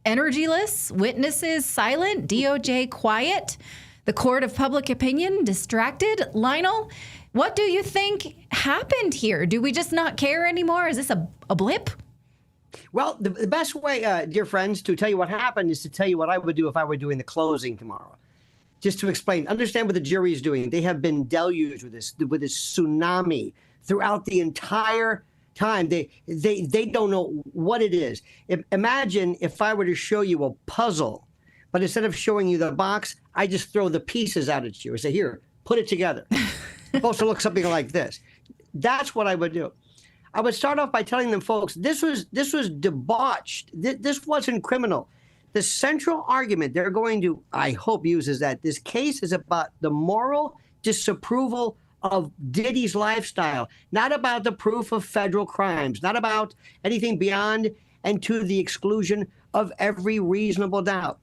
energyless, witnesses silent, DOJ quiet, the court of public opinion distracted. Lionel, what do you think happened here? Do we just not care anymore? Is this a blip? Well, the best way, dear friends, to tell you what happened is to tell you what I would do if I were doing the closing tomorrow. just to explain, understand what the jury is doing. They have been deluged with this tsunami throughout the entire time. They don't know what it is. Imagine if I were to show you a puzzle, but instead of showing you the box, I just throw the pieces out at you and say, here, put it together. It's supposed to look something like this. That's what I would do. I would start off by telling them, folks, this was debauched. This wasn't criminal. The central argument they're going to, I hope, use is that this case is about the moral disapproval of Diddy's lifestyle, not about the proof of federal crimes, not about anything beyond and to the exclusion of every reasonable doubt.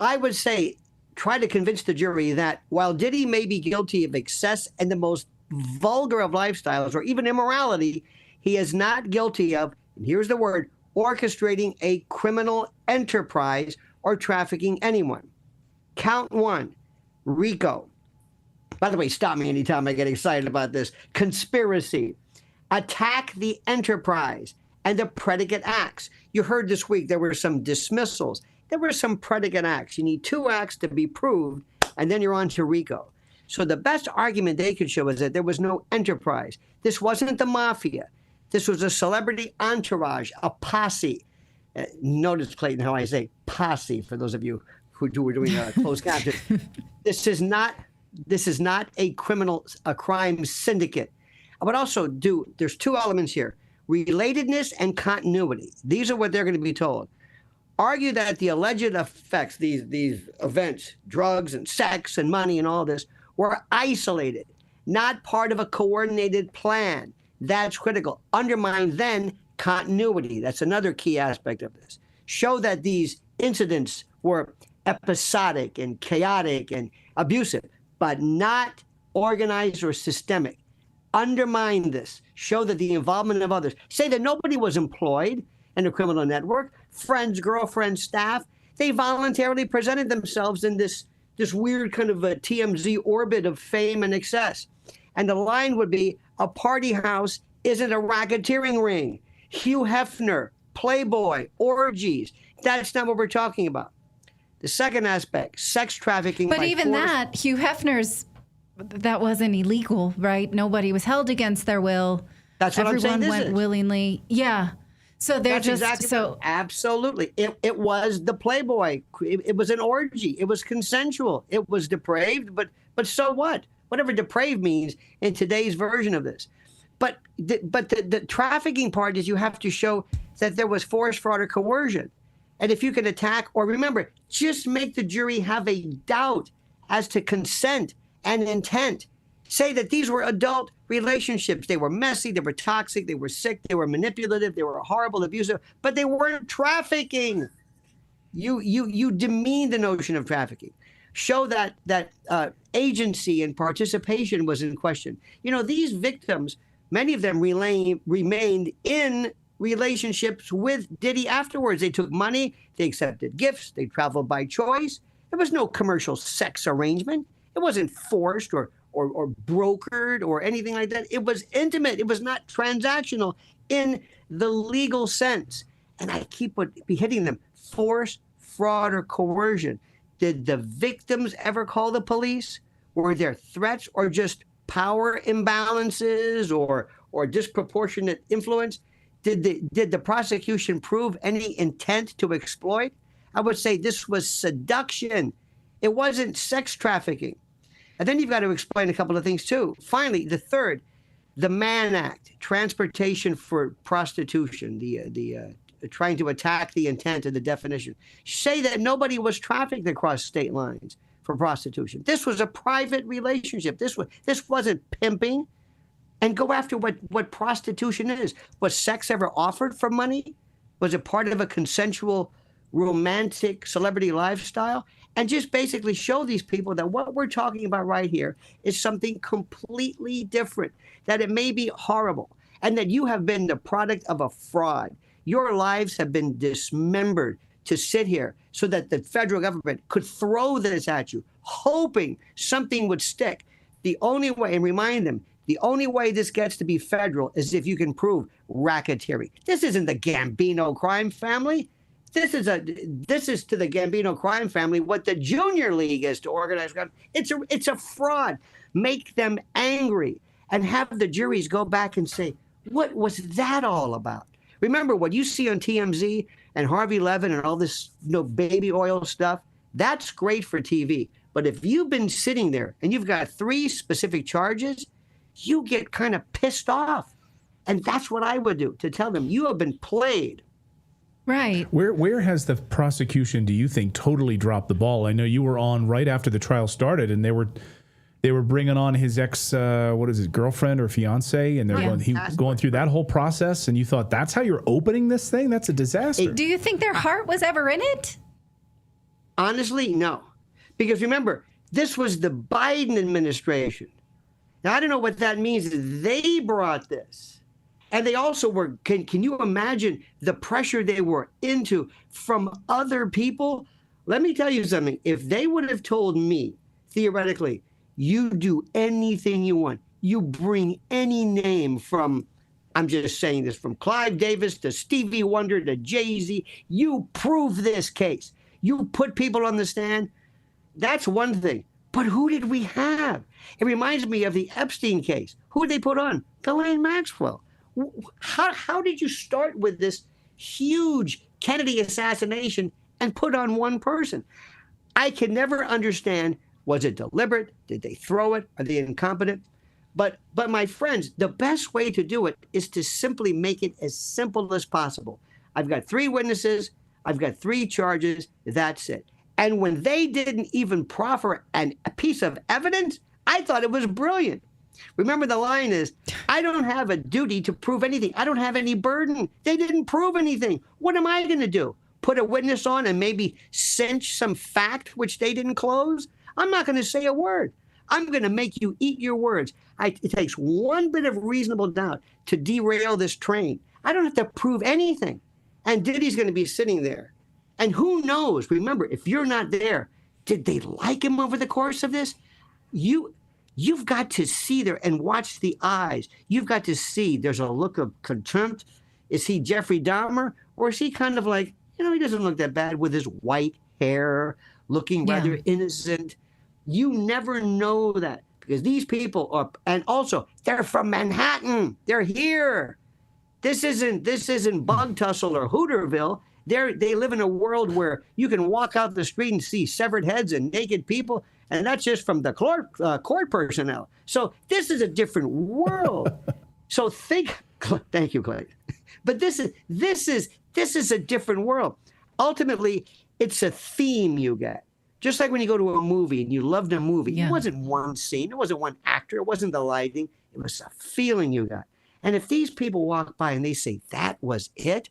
I would say, try to convince the jury that while Diddy may be guilty of excess and the most vulgar of lifestyles or even immorality, he is not guilty of, and here's the word, orchestrating a criminal enterprise or trafficking anyone. Count one, RICO. By the way, stop me anytime I get excited about this. Conspiracy. Attack the enterprise and the predicate acts. You heard this week there were some dismissals. There were some predicate acts. You need 2 acts to be proved, and then you're on to RICO. So the best argument they could show is that there was no enterprise. This wasn't the mafia. This was a celebrity entourage, a posse. Notice, Clayton, how I say posse for those of you who were doing closed caption. This is not a crime syndicate. I would also there's 2 elements here, relatedness and continuity. These are what they're going to be told. Argue that the alleged effects, these events, drugs and sex and money and all this, were isolated, not part of a coordinated plan. That's critical. Undermine then continuity. That's another key aspect of this. Show that these incidents were episodic and chaotic and abusive, but not organized or systemic. Undermine this. Show that the involvement of others. Say that nobody was employed in a criminal network. Friends, girlfriends, staff. They voluntarily presented themselves in this weird kind of a TMZ orbit of fame and excess. And the line would be, a party house isn't a racketeering ring. Hugh Hefner, Playboy, orgies. That's not what we're talking about. The second aspect, sex trafficking. But even that, Hugh Hefner's, that wasn't illegal, right? Nobody was held against their will. That's what Everyone I'm saying. went willingly. Yeah. So they're That's just exactly so right. Absolutely. It was the Playboy. It was an orgy. It was consensual. It was depraved, but so what? Whatever depraved means in today's version of this. But the trafficking part is you have to show that there was force, fraud, or coercion. And if you can attack, or remember, just make the jury have a doubt as to consent and intent. Say that these were adult relationships. They were messy, they were toxic, they were sick, they were manipulative, they were horrible, abusive, but they weren't trafficking. You demean the notion of trafficking. Show that agency and participation was in question. You know, these victims, many of them remained in relationships with Diddy afterwards. They took money, they accepted gifts, they traveled by choice. There was no commercial sex arrangement. It wasn't forced or brokered or anything like that. It was intimate. It was not transactional in the legal sense. And I keep hitting them. Force, fraud, or coercion. Did the victims ever call the police? Were there threats or just power imbalances or disproportionate influence? Did the prosecution prove any intent to exploit? I would say this was seduction. It wasn't sex trafficking. And then you've got to explain a couple of things too. Finally, the third, the Mann Act, transportation for prostitution, the trying to attack the intent of the definition. Say that nobody was trafficked across state lines for prostitution. This was a private relationship. This wasn't pimping. And go after what prostitution is. Was sex ever offered for money? Was it part of a consensual, romantic celebrity lifestyle? And just basically show these people that what we're talking about right here is something completely different, that it may be horrible, and that you have been the product of a fraud. Your lives have been dismembered to sit here so that the federal government could throw this at you, hoping something would stick. The only way, and remind them, the only way this gets to be federal is if you can prove racketeering. This isn't the Gambino crime family. This is to the Gambino crime family what the Junior League is to organized crime. It's a fraud. Make them angry and have the juries go back and say, what was that all about? Remember what you see on TMZ and Harvey Levin and all this baby oil stuff? That's great for TV. But if you've been sitting there and you've got 3 specific charges, you get kind of pissed off. And that's what I would do, to tell them you have been played. Right. Where has the prosecution, do you think, totally dropped the ball? I know you were on right after the trial started, and they were bringing on his girlfriend or fiance, and they're going through that whole process, and you thought, that's how you're opening this thing? That's a disaster. Do you think their heart was ever in it? Honestly, no. Because remember, this was the Biden administration. Now, I don't know what that means. They brought this. And they also were, can you imagine the pressure they were into from other people? Let me tell you something. If they would have told me, theoretically, you do anything you want, you bring any name from, I'm just saying this, from Clive Davis to Stevie Wonder to Jay-Z, you prove this case. You put people on the stand. That's one thing. But who did we have? It reminds me of the Epstein case. Who did they put on? Ghislaine Maxwell. How did you start with this huge Kennedy assassination and put on one person? I can never understand, was it deliberate? Did they throw it? Are they incompetent? But my friends, the best way to do it is to simply make it as simple as possible. I've got 3 witnesses. I've got 3 charges. That's it. And when they didn't even proffer a piece of evidence, I thought it was brilliant. Remember, the line is, I don't have a duty to prove anything. I don't have any burden. They didn't prove anything. What am I going to do? Put a witness on and maybe cinch some fact which they didn't close? I'm not going to say a word. I'm going to make you eat your words. It takes one bit of reasonable doubt to derail this train. I don't have to prove anything. And Diddy's going to be sitting there. And who knows? Remember, if you're not there, did they like him over the course of this? You've got to see there and watch the eyes. You've got to see there's a look of contempt. Is he Jeffrey Dahmer? Or is he kind of like, he doesn't look that bad with his white hair, looking rather innocent. You never know that, because these people are, and also they're from Manhattan. They're here. This isn't Bug Tussle or Hooterville. They live in a world where you can walk out the street and see severed heads and naked people, and that's just from the court personnel. So this is a different world. So thank you, Clay. But this is a different world. Ultimately, it's a theme you get. Just like when you go to a movie and you loved a movie, It wasn't one scene, it wasn't one actor, it wasn't the lighting, it was a feeling you got. And if these people walk by and they say, that was it,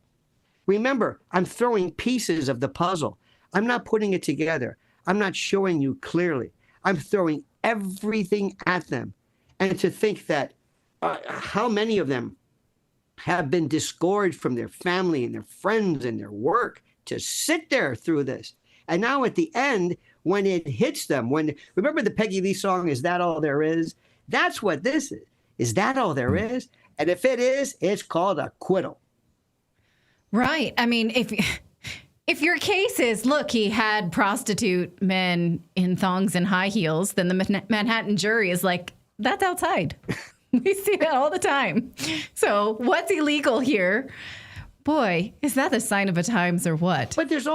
remember, I'm throwing pieces of the puzzle. I'm not putting it together. I'm not showing you clearly. I'm throwing everything at them. And to think that how many of them have been disgorged from their family and their friends and their work to sit there through this. And now at the end, when it hits them, remember the Peggy Lee song, Is That All There Is? That's what this is. Is that all there is? And if it is, it's called acquittal. Right. I mean, if your case is, look, he had prostitute men in thongs and high heels, then the Manhattan jury is like, that's outside. We see that all the time. So what's illegal here? Boy, is that the sign of the times or what? But there's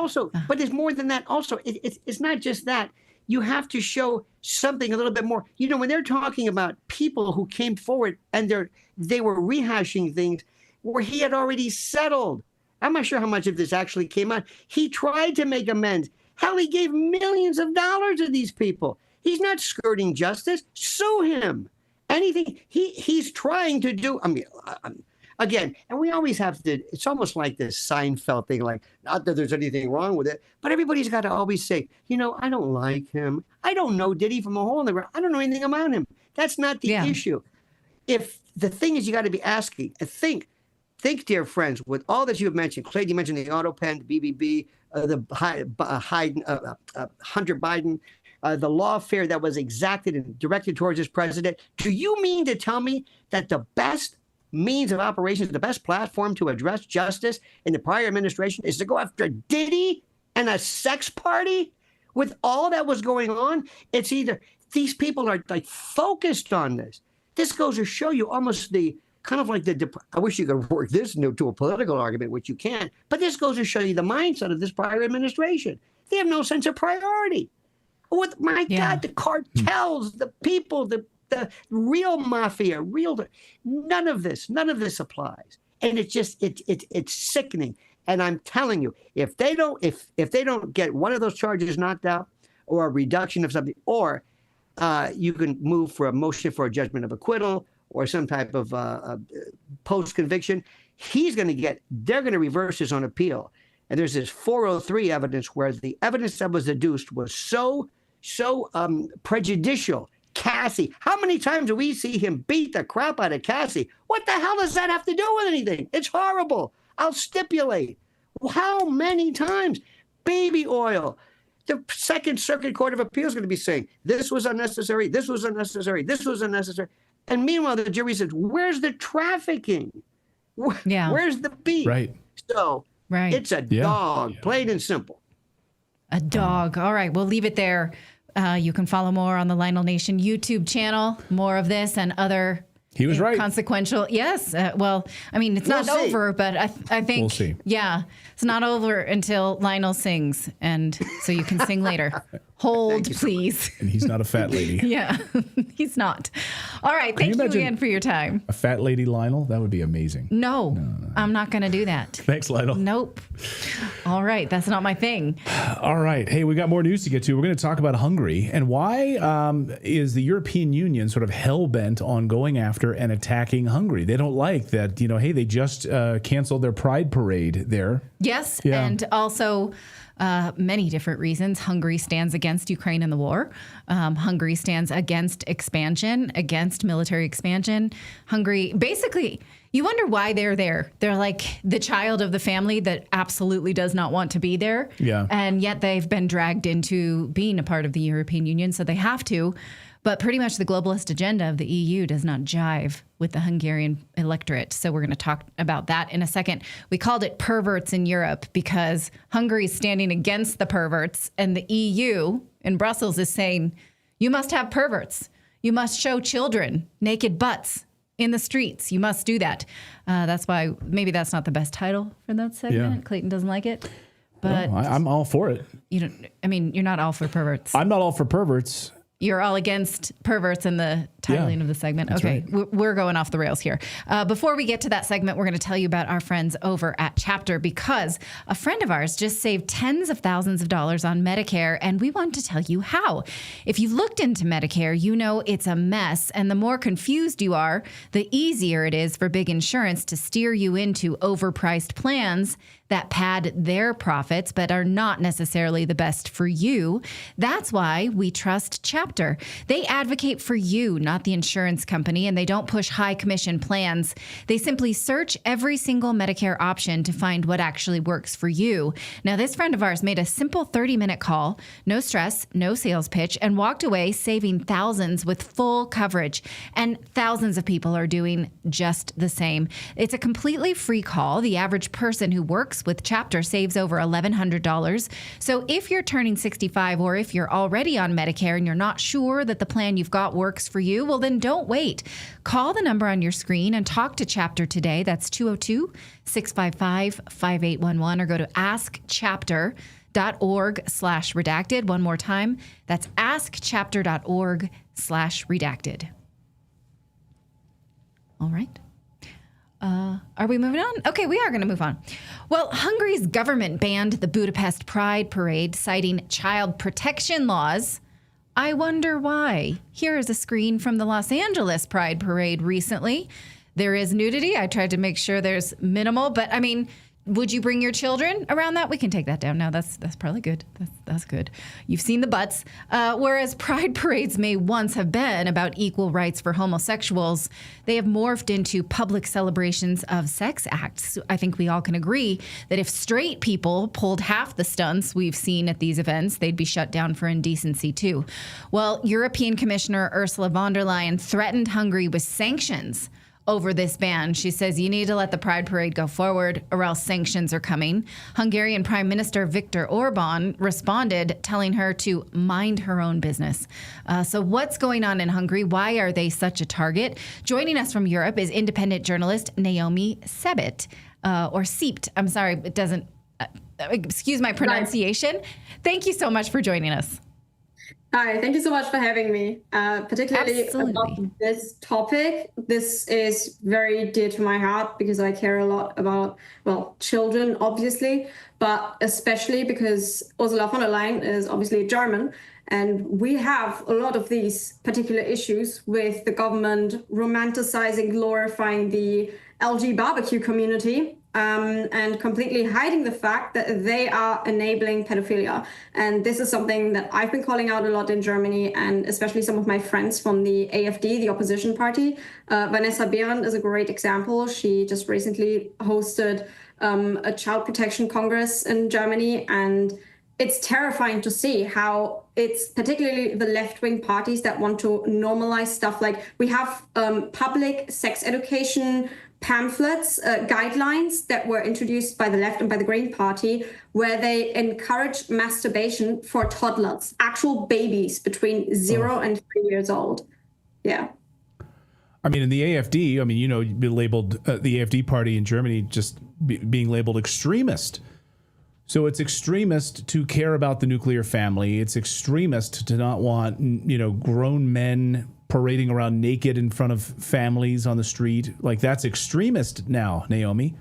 more than that. Also, it's not just that. You have to show something a little bit more. When they're talking about people who came forward and they were rehashing things where he had already settled. I'm not sure how much of this actually came out. He tried to make amends. Hell, he gave millions of dollars to these people. He's not skirting justice. Sue him. Anything he's trying to do. I mean, again, and we always have to, it's almost like this Seinfeld thing, like, not that there's anything wrong with it, but everybody's got to always say, I don't like him. I don't know Diddy from a hole in the ground. I don't know anything about him. That's not the issue. If the thing is, you got to be asking, think, dear friends, with all that you have mentioned, Clay, you mentioned the auto pen, the BBB, Hunter Biden, the lawfare that was exacted and directed towards this president. Do you mean to tell me that the best means of operations, the best platform to address justice in the prior administration is to go after Diddy and a sex party? With all that was going on, it's either these people are like focused on this. This goes to show you almost the kind of like I wish you could work this into a political argument, which you can't, but this goes to show you the mindset of this prior administration. They have no sense of priority. God, the cartels, the people, the real mafia, none of this applies. And it's sickening. And I'm telling you, if they don't get one of those charges knocked out, or a reduction of something, or you can move for a motion for a judgment of acquittal or some type of post-conviction, they're going to reverse this on appeal. And there's this 403 evidence where the evidence that was adduced was so prejudicial. Cassie, how many times do we see him beat the crap out of Cassie? What the hell does that have to do with anything? It's horrible. I'll stipulate. How many times? Baby oil. The Second Circuit Court of Appeals is going to be saying, this was unnecessary, this was unnecessary, this was unnecessary. And meanwhile, the jury says, where's the trafficking? Where's the beef? Right. So it's a dog, plain and simple. A dog. All right, we'll leave it there. You can follow more on the Lionel Nation YouTube channel, more of this and other He was right. Consequential. Yes. Well, I mean, it's not over, but I think, we'll see. Yeah, it's not over until Lionel sings. And so you can sing later. Hold, please. And he's not a fat lady. Yeah, he's not. All right. Thank you again for your time. A fat lady Lionel? That would be amazing. No. I'm not going to do that. Thanks, Lionel. Nope. All right. That's not my thing. All right. Hey, we got more news to get to. We're going to talk about Hungary and why is the European Union sort of hell-bent on going after and attacking Hungary. They don't like that, hey, they just canceled their Pride parade there. Yes. Yeah. And also many different reasons. Hungary stands against Ukraine in the war. Hungary stands against expansion, against military expansion. Hungary, basically, you wonder why they're there. They're like the child of the family that absolutely does not want to be there. Yeah. And yet they've been dragged into being a part of the European Union, so they have to. But pretty much the globalist agenda of the EU does not jive with the Hungarian electorate. So we're going to talk about that in a second. We called it perverts in Europe because Hungary is standing against the perverts, and the EU in Brussels is saying, you must have perverts. You must show children naked butts in the streets. You must do that. That's why maybe that's not the best title for that segment. Yeah. Clayton doesn't like it. But no, I'm all for it. You're not all for perverts. I'm not all for perverts. You're all against perverts in the titling of the segment. Okay, right. We're going off the rails here. Before we get to that segment, we're going to tell you about our friends over at Chapter because a friend of ours just saved tens of thousands of dollars on Medicare, and we want to tell you how. If you've looked into Medicare, you know it's a mess, and the more confused you are, the easier it is for big insurance to steer you into overpriced plans that pad their profits but are not necessarily the best for you. That's why we trust Chapter. They advocate for you, not the insurance company, and they don't push high commission plans. They simply search every single Medicare option to find what actually works for you. Now, this friend of ours made a simple 30-minute call, no stress, no sales pitch, and walked away saving thousands with full coverage. And thousands of people are doing just the same. It's a completely free call. The average person who works with Chapter saves over $1,100. So if you're turning 65 or if you're already on Medicare and you're not sure that the plan you've got works for you, well, then don't wait. Call the number on your screen and talk to Chapter today. That's 202-655-5811 or go to askchapter.org/redacted. One more time. That's askchapter.org/redacted. All right. Are we moving on? Okay, we are going to move on. Well, Hungary's government banned the Budapest Pride Parade, citing child protection laws. I wonder why. Here is a screen from the Los Angeles Pride Parade recently. There is nudity. I tried to make sure there's minimal, but I mean, would you bring your children around that? We can take that down now. That's probably good. That's good. You've seen the butts. Whereas pride parades may once have been about equal rights for homosexuals, they have morphed into public celebrations of sex acts. I think we all can agree that if straight people pulled half the stunts we've seen at these events, they'd be shut down for indecency too. Well, European Commissioner Ursula von der Leyen threatened Hungary with sanctions over this ban. She says you need to let the Pride Parade go forward or else sanctions are coming. Hungarian Prime Minister Viktor Orban responded, telling her to mind her own business. So what's going on in Hungary? Why are they such a target? Joining us from Europe is independent journalist Naomi Sebit, or Seept. I'm sorry, it doesn't, excuse my pronunciation. Thank you so much for joining us. Hi, thank you so much for having me. Particularly about this topic. This is very dear to my heart because I care a lot about, well, children, obviously, but especially because Ursula von der Leyen is obviously German. And we have a lot of these particular issues with the government romanticizing, glorifying the LG barbecue community. And completely hiding the fact that they are enabling pedophilia. And this is something that I've been calling out a lot in Germany, and especially some of my friends from the AfD, the opposition party. Vanessa Behrendt is a great example. She just recently hosted a child protection congress in Germany, and it's terrifying to see how it's particularly the left-wing parties that want to normalize stuff. Like we have public sex education pamphlets, guidelines that were introduced by the left and by the Green Party, where they encourage masturbation for toddlers, actual babies between 0 and 3 years old. Yeah. I mean, in the AfD, I mean, you know, you've been labeled the AfD party in Germany just being labeled extremist. So it's extremist to care about the nuclear family. It's extremist to not want, you know, grown men parading around naked in front of families on the street. Like, that's extremist now, Naomi.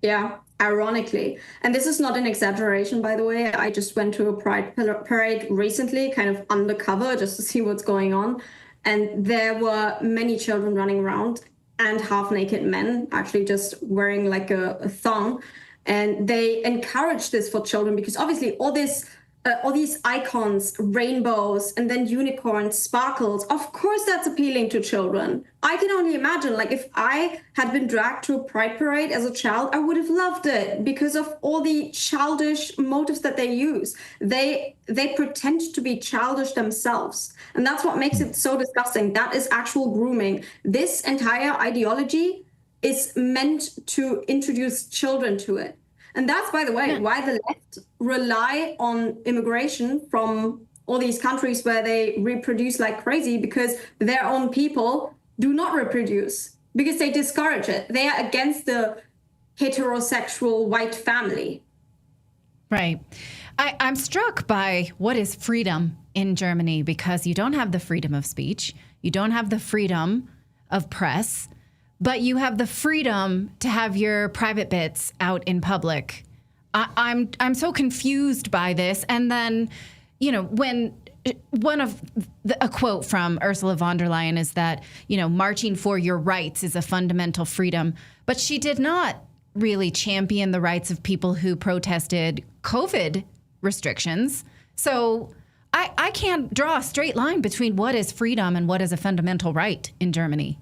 Yeah, ironically. And this is not an exaggeration, by the way. I just went to a Pride parade recently, kind of undercover, just to see what's going on. And there were many children running around and half-naked men, actually just wearing like a thong. And they encourage this for children because obviously all these icons, rainbows, and then unicorns, sparkles, of course that's appealing to children. I can only imagine, like, if I had been dragged to a Pride parade as a child, I would have loved it because of all the childish motives that they use. They pretend to be childish themselves. And that's what makes it so disgusting. That is actual grooming. This entire ideology is meant to introduce children to it. And that's, by the way, why the left rely on immigration from all these countries where they reproduce like crazy, because their own people do not reproduce, because they discourage it. They are against the heterosexual white family. Right. I'm struck by what is freedom in Germany, because you don't have the freedom of speech. You don't have the freedom of press. But you have the freedom to have your private bits out in public. I'm so confused by this. And then, you know, when a quote from Ursula von der Leyen is that, you know, marching for your rights is a fundamental freedom. But she did not really champion the rights of people who protested COVID restrictions. So I can't draw a straight line between what is freedom and what is a fundamental right in Germany.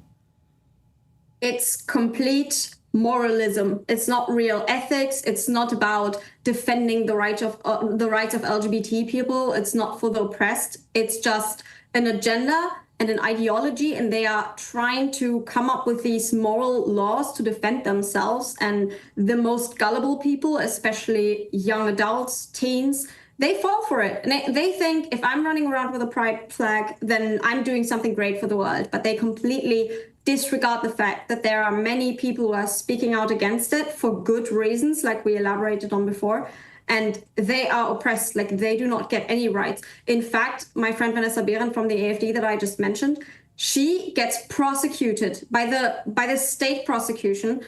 It's complete moralism. It's not real ethics. It's not about defending the rights of LGBT people. It's not for the oppressed. It's just an agenda and an ideology, and they are trying to come up with these moral laws to defend themselves. And the most gullible people, especially young adults, teens, they fall for it. And they think if I'm running around with a pride flag, then I'm doing something great for the world. But they completely disregard the fact that there are many people who are speaking out against it for good reasons, like we elaborated on before, and they are oppressed. Like, they do not get any rights. In fact, my friend Vanessa Behrendt from the AfD that I just mentioned, she gets prosecuted by the state prosecution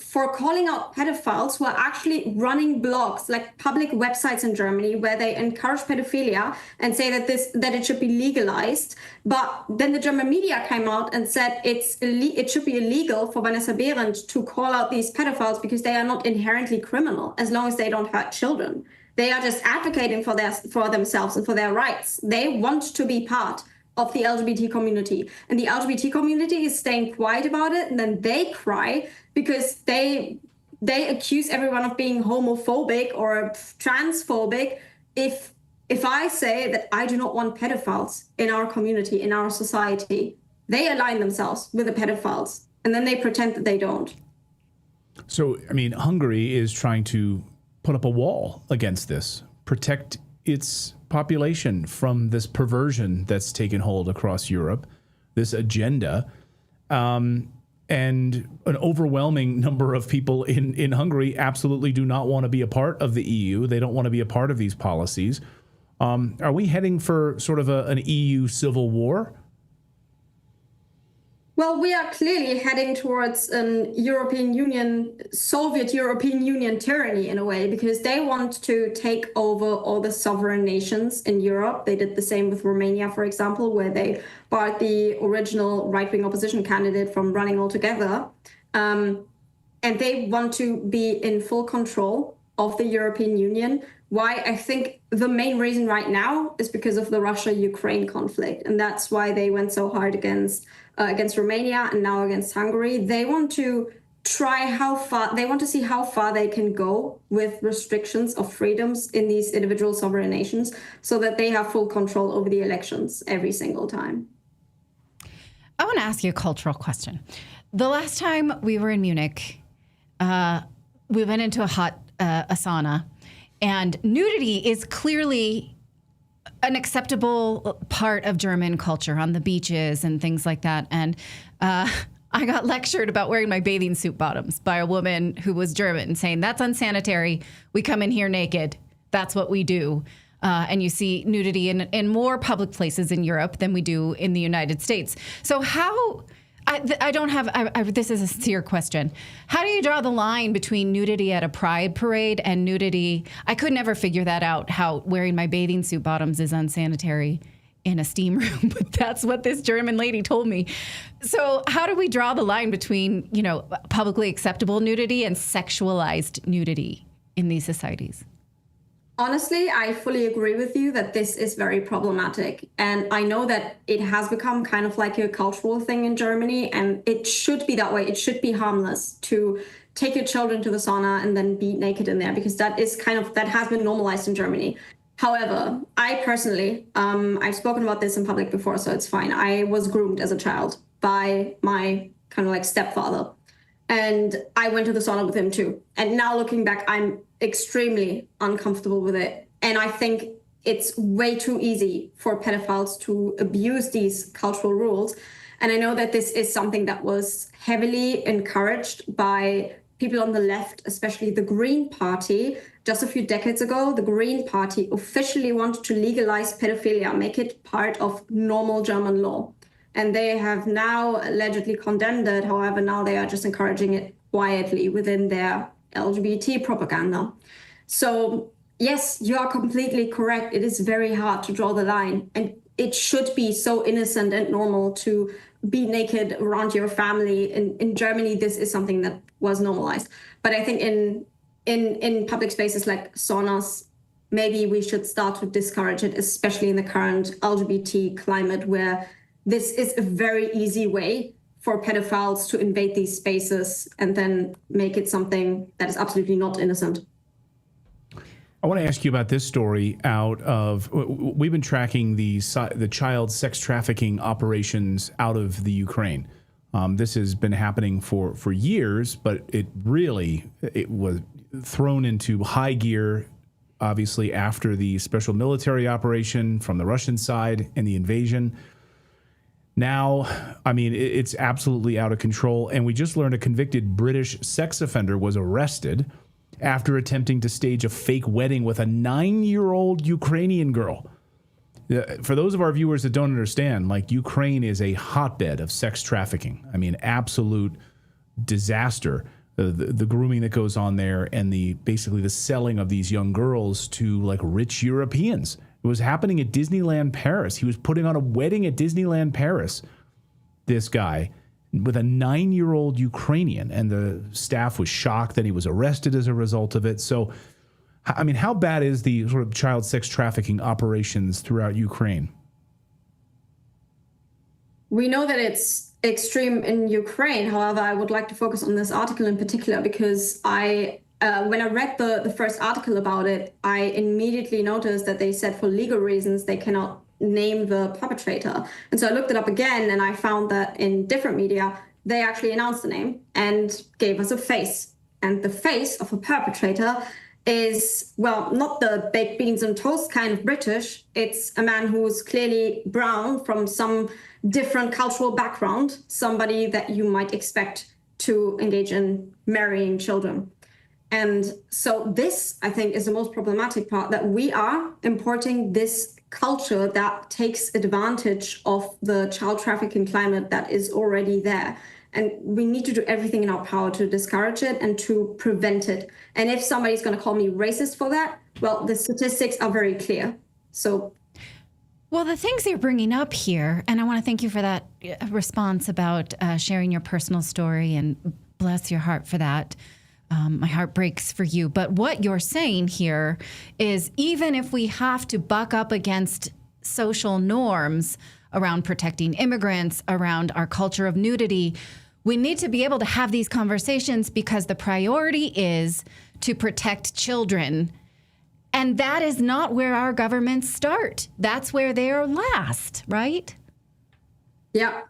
for calling out pedophiles who are actually running blogs, like public websites in Germany, where they encourage pedophilia and say that it should be legalized. But then the German media came out and said it should be illegal for Vanessa Behrendt to call out these pedophiles because they are not inherently criminal as long as they don't hurt children. They are just advocating for themselves and for their rights. They want to be part of the LGBT community, and the LGBT community is staying quiet about it, and then they cry because they accuse everyone of being homophobic or transphobic. If I say that I do not want pedophiles in our community, in our society, they align themselves with the pedophiles, and then they pretend that they don't. So, I mean, Hungary is trying to put up a wall against this, protect its population from this perversion that's taken hold across Europe, this agenda. And an overwhelming number of people in Hungary absolutely do not want to be a part of the EU. They don't want to be a part of these policies. Are we heading for sort of an EU civil war? Well, we are clearly heading towards an Soviet European Union tyranny in a way, because they want to take over all the sovereign nations in Europe. They did the same with Romania, for example, where they barred the original right-wing opposition candidate from running altogether. And they want to be in full control of the European Union. Why? I think the main reason right now is because of the Russia-Ukraine conflict. And that's why they went so hard against Romania and now against Hungary. They want to see how far they can go with restrictions of freedoms in these individual sovereign nations so that they have full control over the elections every single time. I want to ask you a cultural question. The last time we were in Munich, we went into a sauna, and nudity is clearly an acceptable part of German culture on the beaches and things like that. And I got lectured about wearing my bathing suit bottoms by a woman who was German, saying that's unsanitary. We come in here naked. That's what we do. And you see nudity in more public places in Europe than we do in the United States. So how... this is a sincere question. How do you draw the line between nudity at a pride parade and nudity? I could never figure that out, how wearing my bathing suit bottoms is unsanitary in a steam room, but that's what this German lady told me. So how do we draw the line between, publicly acceptable nudity and sexualized nudity in these societies? Honestly, I fully agree with you that this is very problematic. And I know that it has become kind of like a cultural thing in Germany, and it should be that way. It should be harmless to take your children to the sauna and then be naked in there, because that has been normalized in Germany. However, I personally, I've spoken about this in public before, so it's fine. I was groomed as a child by my kind of like stepfather. And I went to the sauna with him too. And now looking back, I'm extremely uncomfortable with it. And I think it's way too easy for pedophiles to abuse these cultural rules. And I know that this is something that was heavily encouraged by people on the left, especially the Green Party. Just a few decades ago, the Green Party officially wanted to legalize pedophilia, make it part of normal German law. And they have now allegedly condemned it. However, now they are just encouraging it quietly within their LGBT propaganda. So yes, you are completely correct. It is very hard to draw the line. And it should be so innocent and normal to be naked around your family. In Germany, this is something that was normalized. But I think in public spaces like saunas, maybe we should start to discourage it, especially in the current LGBT climate, where this is a very easy way for pedophiles to invade these spaces and then make it something that is absolutely not innocent. I want to ask you about this story we've been tracking the child sex trafficking operations out of the Ukraine. This has been happening for years, but it was thrown into high gear, obviously, after the special military operation from the Russian side and the invasion. Now, I mean, it's absolutely out of control. And we just learned a convicted British sex offender was arrested after attempting to stage a fake wedding with a 9-year-old Ukrainian girl. For those of our viewers that don't understand, Ukraine is a hotbed of sex trafficking. I mean, absolute disaster. The grooming that goes on there and basically the selling of these young girls to rich Europeans. It was happening at Disneyland Paris. He was putting on a wedding at Disneyland Paris, this guy, with a 9-year-old Ukrainian. And the staff was shocked that he was arrested as a result of it. So, I mean, how bad is the sort of child sex trafficking operations throughout Ukraine? We know that it's extreme in Ukraine. However, I would like to focus on this article in particular because when I read the first article about it, I immediately noticed that they said for legal reasons they cannot name the perpetrator. And so I looked it up again, and I found that in different media, they actually announced the name and gave us a face. And the face of a perpetrator is, well, not the baked beans and toast kind of British. It's a man who's clearly brown from some different cultural background, somebody that you might expect to engage in marrying children. And so this, I think, is the most problematic part, that we are importing this culture that takes advantage of the child trafficking climate that is already there. And we need to do everything in our power to discourage it and to prevent it. And if somebody's going to call me racist for that, well, the statistics are very clear. So, well, the things you're bringing up here, and I want to thank you for that response about sharing your personal story, and bless your heart for that. My heart breaks for you. But what you're saying here is, even if we have to buck up against social norms around protecting immigrants, around our culture of nudity, we need to be able to have these conversations, because the priority is to protect children. And that is not where our governments start. That's where they are last, right? Yeah.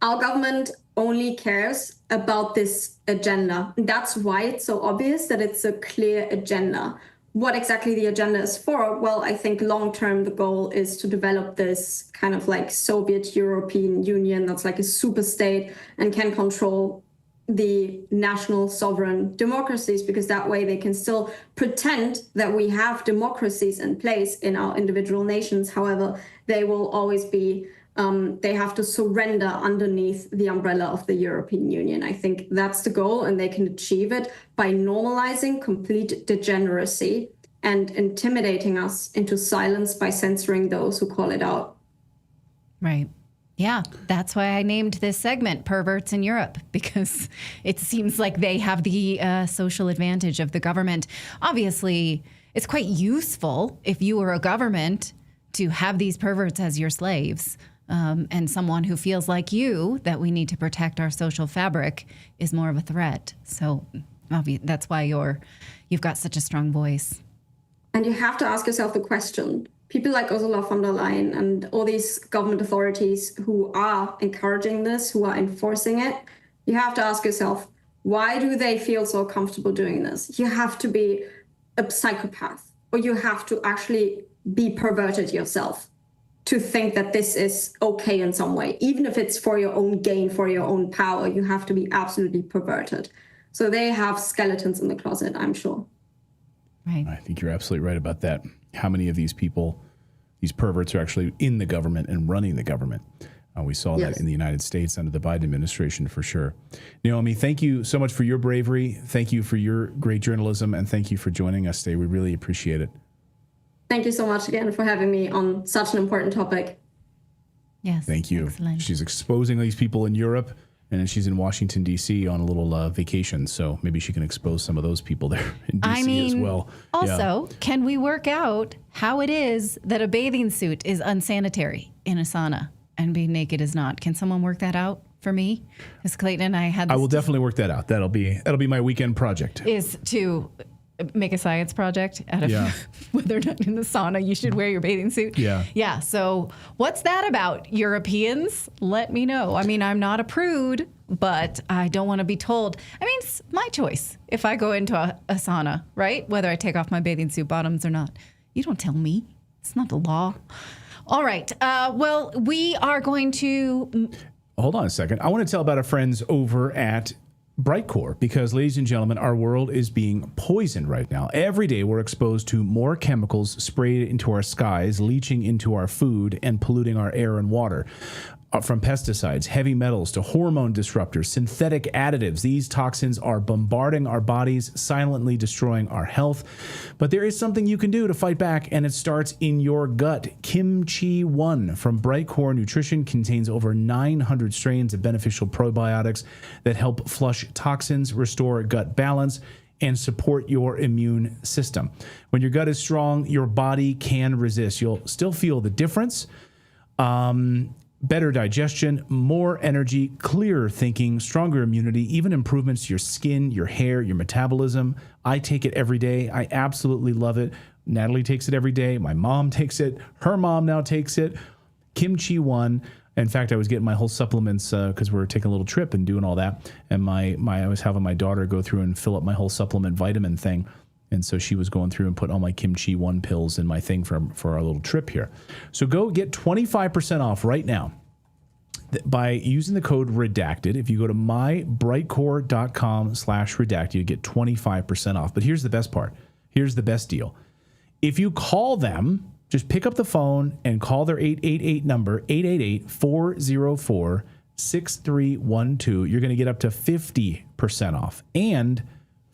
Our government only cares about this agenda. That's why it's so obvious that it's a clear agenda. What exactly the agenda is for? Well, I think long-term, the goal is to develop this kind of like Soviet European Union that's like a super state and can control the national sovereign democracies, because that way they can still pretend that we have democracies in place in our individual nations. However, they will always be, they have to surrender underneath the umbrella of the European Union. I think that's the goal, and they can achieve it by normalizing complete degeneracy and intimidating us into silence by censoring those who call it out. Right. Yeah, that's why I named this segment Perverts in Europe, because it seems like they have the social advantage of the government. Obviously, it's quite useful if you were a government to have these perverts as your slaves. And someone who feels like you, that we need to protect our social fabric, is more of a threat. So that's why you've got such a strong voice. And you have to ask yourself the question. People like Ursula von der Leyen and all these government authorities who are encouraging this, who are enforcing it, you have to ask yourself, why do they feel so comfortable doing this? You have to be a psychopath, or you have to actually be perverted yourself to think that this is okay in some way. Even if it's for your own gain, for your own power, you have to be absolutely perverted. So they have skeletons in the closet, I'm sure. Right. I think you're absolutely right about that. How many of these people, these perverts, are actually in the government and running the government? We saw that in the United States under the Biden administration, for sure. Naomi, thank you so much for your bravery. Thank you for your great journalism, and thank you for joining us today. We really appreciate it. Thank you so much again for having me on such an important topic. Yes. Thank you. Excellent. She's exposing these people in Europe, and then she's in Washington, D.C. on a little vacation. So maybe she can expose some of those people there in D.C. as well. Also, can we work out how it is that a bathing suit is unsanitary in a sauna and being naked is not? Can someone work that out for me? Because Clayton and I had this. I will definitely work that out. That'll be my weekend project. Is to make a science project out of whether or not in the sauna you should wear your bathing suit. Yeah. Yeah. So what's that about, Europeans? Let me know. I mean, I'm not a prude, but I don't want to be told. I mean, it's my choice if I go into a sauna, right? Whether I take off my bathing suit bottoms or not. You don't tell me. It's not the law. All right. Well, we are going to... Hold on a second. I want to tell about our friends over at Brightcore, because, ladies and gentlemen, our world is being poisoned right now. Every day we're exposed to more chemicals sprayed into our skies, leaching into our food and polluting our air and water. From pesticides, heavy metals, to hormone disruptors, synthetic additives, these toxins are bombarding our bodies, silently destroying our health. But there is something you can do to fight back, and it starts in your gut. Kimchi 1 from Brightcore Nutrition contains over 900 strains of beneficial probiotics that help flush toxins, restore gut balance, and support your immune system. When your gut is strong, your body can resist. You'll still feel the difference. Better digestion, more energy, clearer thinking, stronger immunity, even improvements to your skin, your hair, your metabolism. I take it every day. I absolutely love it. Natalie takes it every day. My mom takes it. Her mom now takes it. Kimchi won. In fact, I was getting my whole supplements because we were taking a little trip and doing all that. And I was having my daughter go through and fill up my whole supplement vitamin thing. And so she was going through and putting all my Kimchi 1 pills in my thing for our little trip here. So go get 25% off right now by using the code redacted. If you go to mybrightcore.com/redacted, you get 25% off. But here's the best part. Here's the best deal. If you call them, just pick up the phone and call their 888 number, 888-404-6312. You're going to get up to 50% off and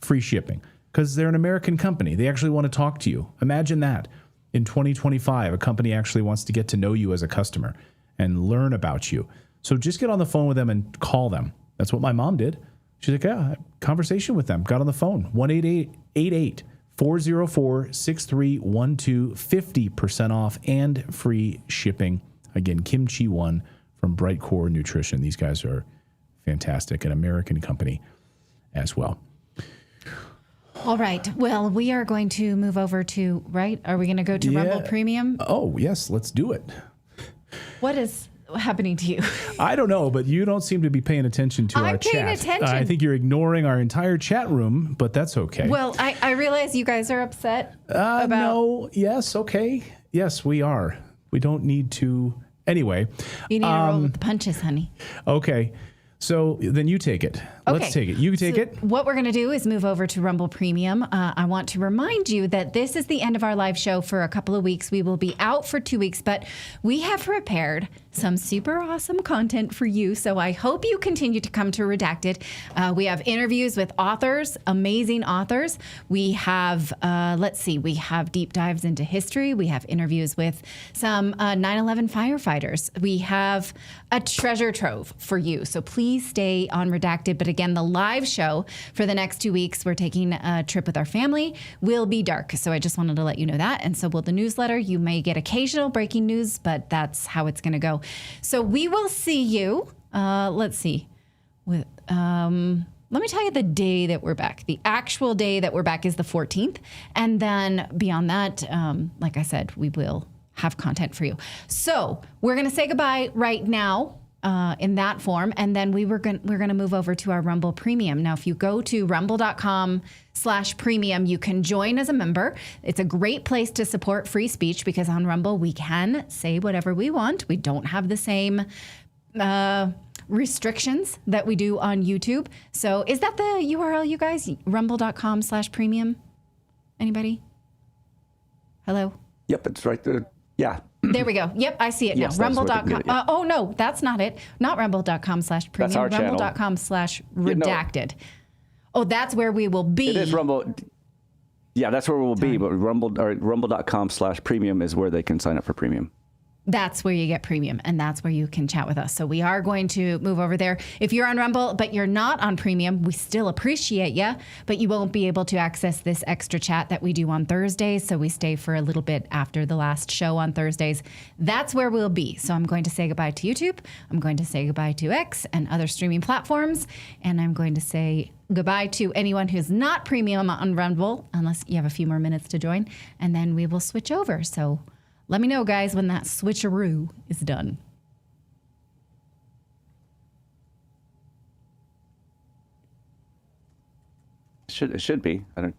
free shipping because they're an American company. They actually want to talk to you. Imagine that. In 2025, a company actually wants to get to know you as a customer and learn about you. So just get on the phone with them and call them. That's what my mom did. She's like, yeah, conversation with them. Got on the phone. 1-888-404-6312, 50% off and free shipping. Again, Kimchi 1 from Brightcore Nutrition. These guys are fantastic, an American company as well. All right. Well, we are going to move over to, right? Are we going to go to Rumble Premium? Oh, yes. Let's do it. What is happening to you? I don't know, but you don't seem to be paying attention to our chat. I'm paying attention. I think you're ignoring our entire chat room, but that's okay. Well, I realize you guys are upset about... No. Yes. Okay. Yes, we are. We don't need to... Anyway. You need to roll with the punches, honey. Okay. So then you take it. Okay. Let's take it. You take it. What we're going to do is move over to Rumble Premium. I want to remind you that this is the end of our live show for a couple of weeks. We will be out for 2 weeks, but we have prepared some super awesome content for you. So I hope you continue to come to Redacted. We have interviews with authors, amazing authors. We have, we have deep dives into history. We have interviews with some 9/11 firefighters. We have a treasure trove for you. So please stay on Redacted. But again, the live show for the next 2 weeks, we're taking a trip with our family, will be dark. So I just wanted to let you know that. And so will the newsletter. You may get occasional breaking news, but that's how it's going to go. So we will see you. Let's see. Let me tell you the day that we're back. The actual day that we're back is the 14th. And then beyond that, like I said, we will have content for you. So we're going to say goodbye right now. In that form. And then we're going to move over to our Rumble Premium. Now, if you go to rumble.com/premium, you can join as a member. It's a great place to support free speech because on Rumble, we can say whatever we want. We don't have the same restrictions that we do on YouTube. So is that the URL, you guys? Rumble.com/premium? Anybody? Hello? Yep, it's right there. Yeah. There we go. Yep, I see it Yes, now. that's where they Rumble.com. can get it, yeah. Oh, no, that's not it. Not rumble.com/premium. That's our channel. Rumble.com/redacted. Oh, that's where we will be. It is Rumble. Yeah, that's where we'll be. But rumble.com/premium is where they can sign up for premium. That's where you get premium, and that's where you can chat with us. So we are going to move over there. If you're on Rumble, but you're not on premium, we still appreciate you, but you won't be able to access this extra chat that we do on Thursdays. So we stay for a little bit after the last show on Thursdays. That's where we'll be. So I'm going to say goodbye to YouTube. I'm going to say goodbye to X and other streaming platforms. And I'm going to say goodbye to anyone who's not premium on Rumble, unless you have a few more minutes to join. And then we will switch over. So let me know, guys, when that switcheroo is done. It should be. I don't.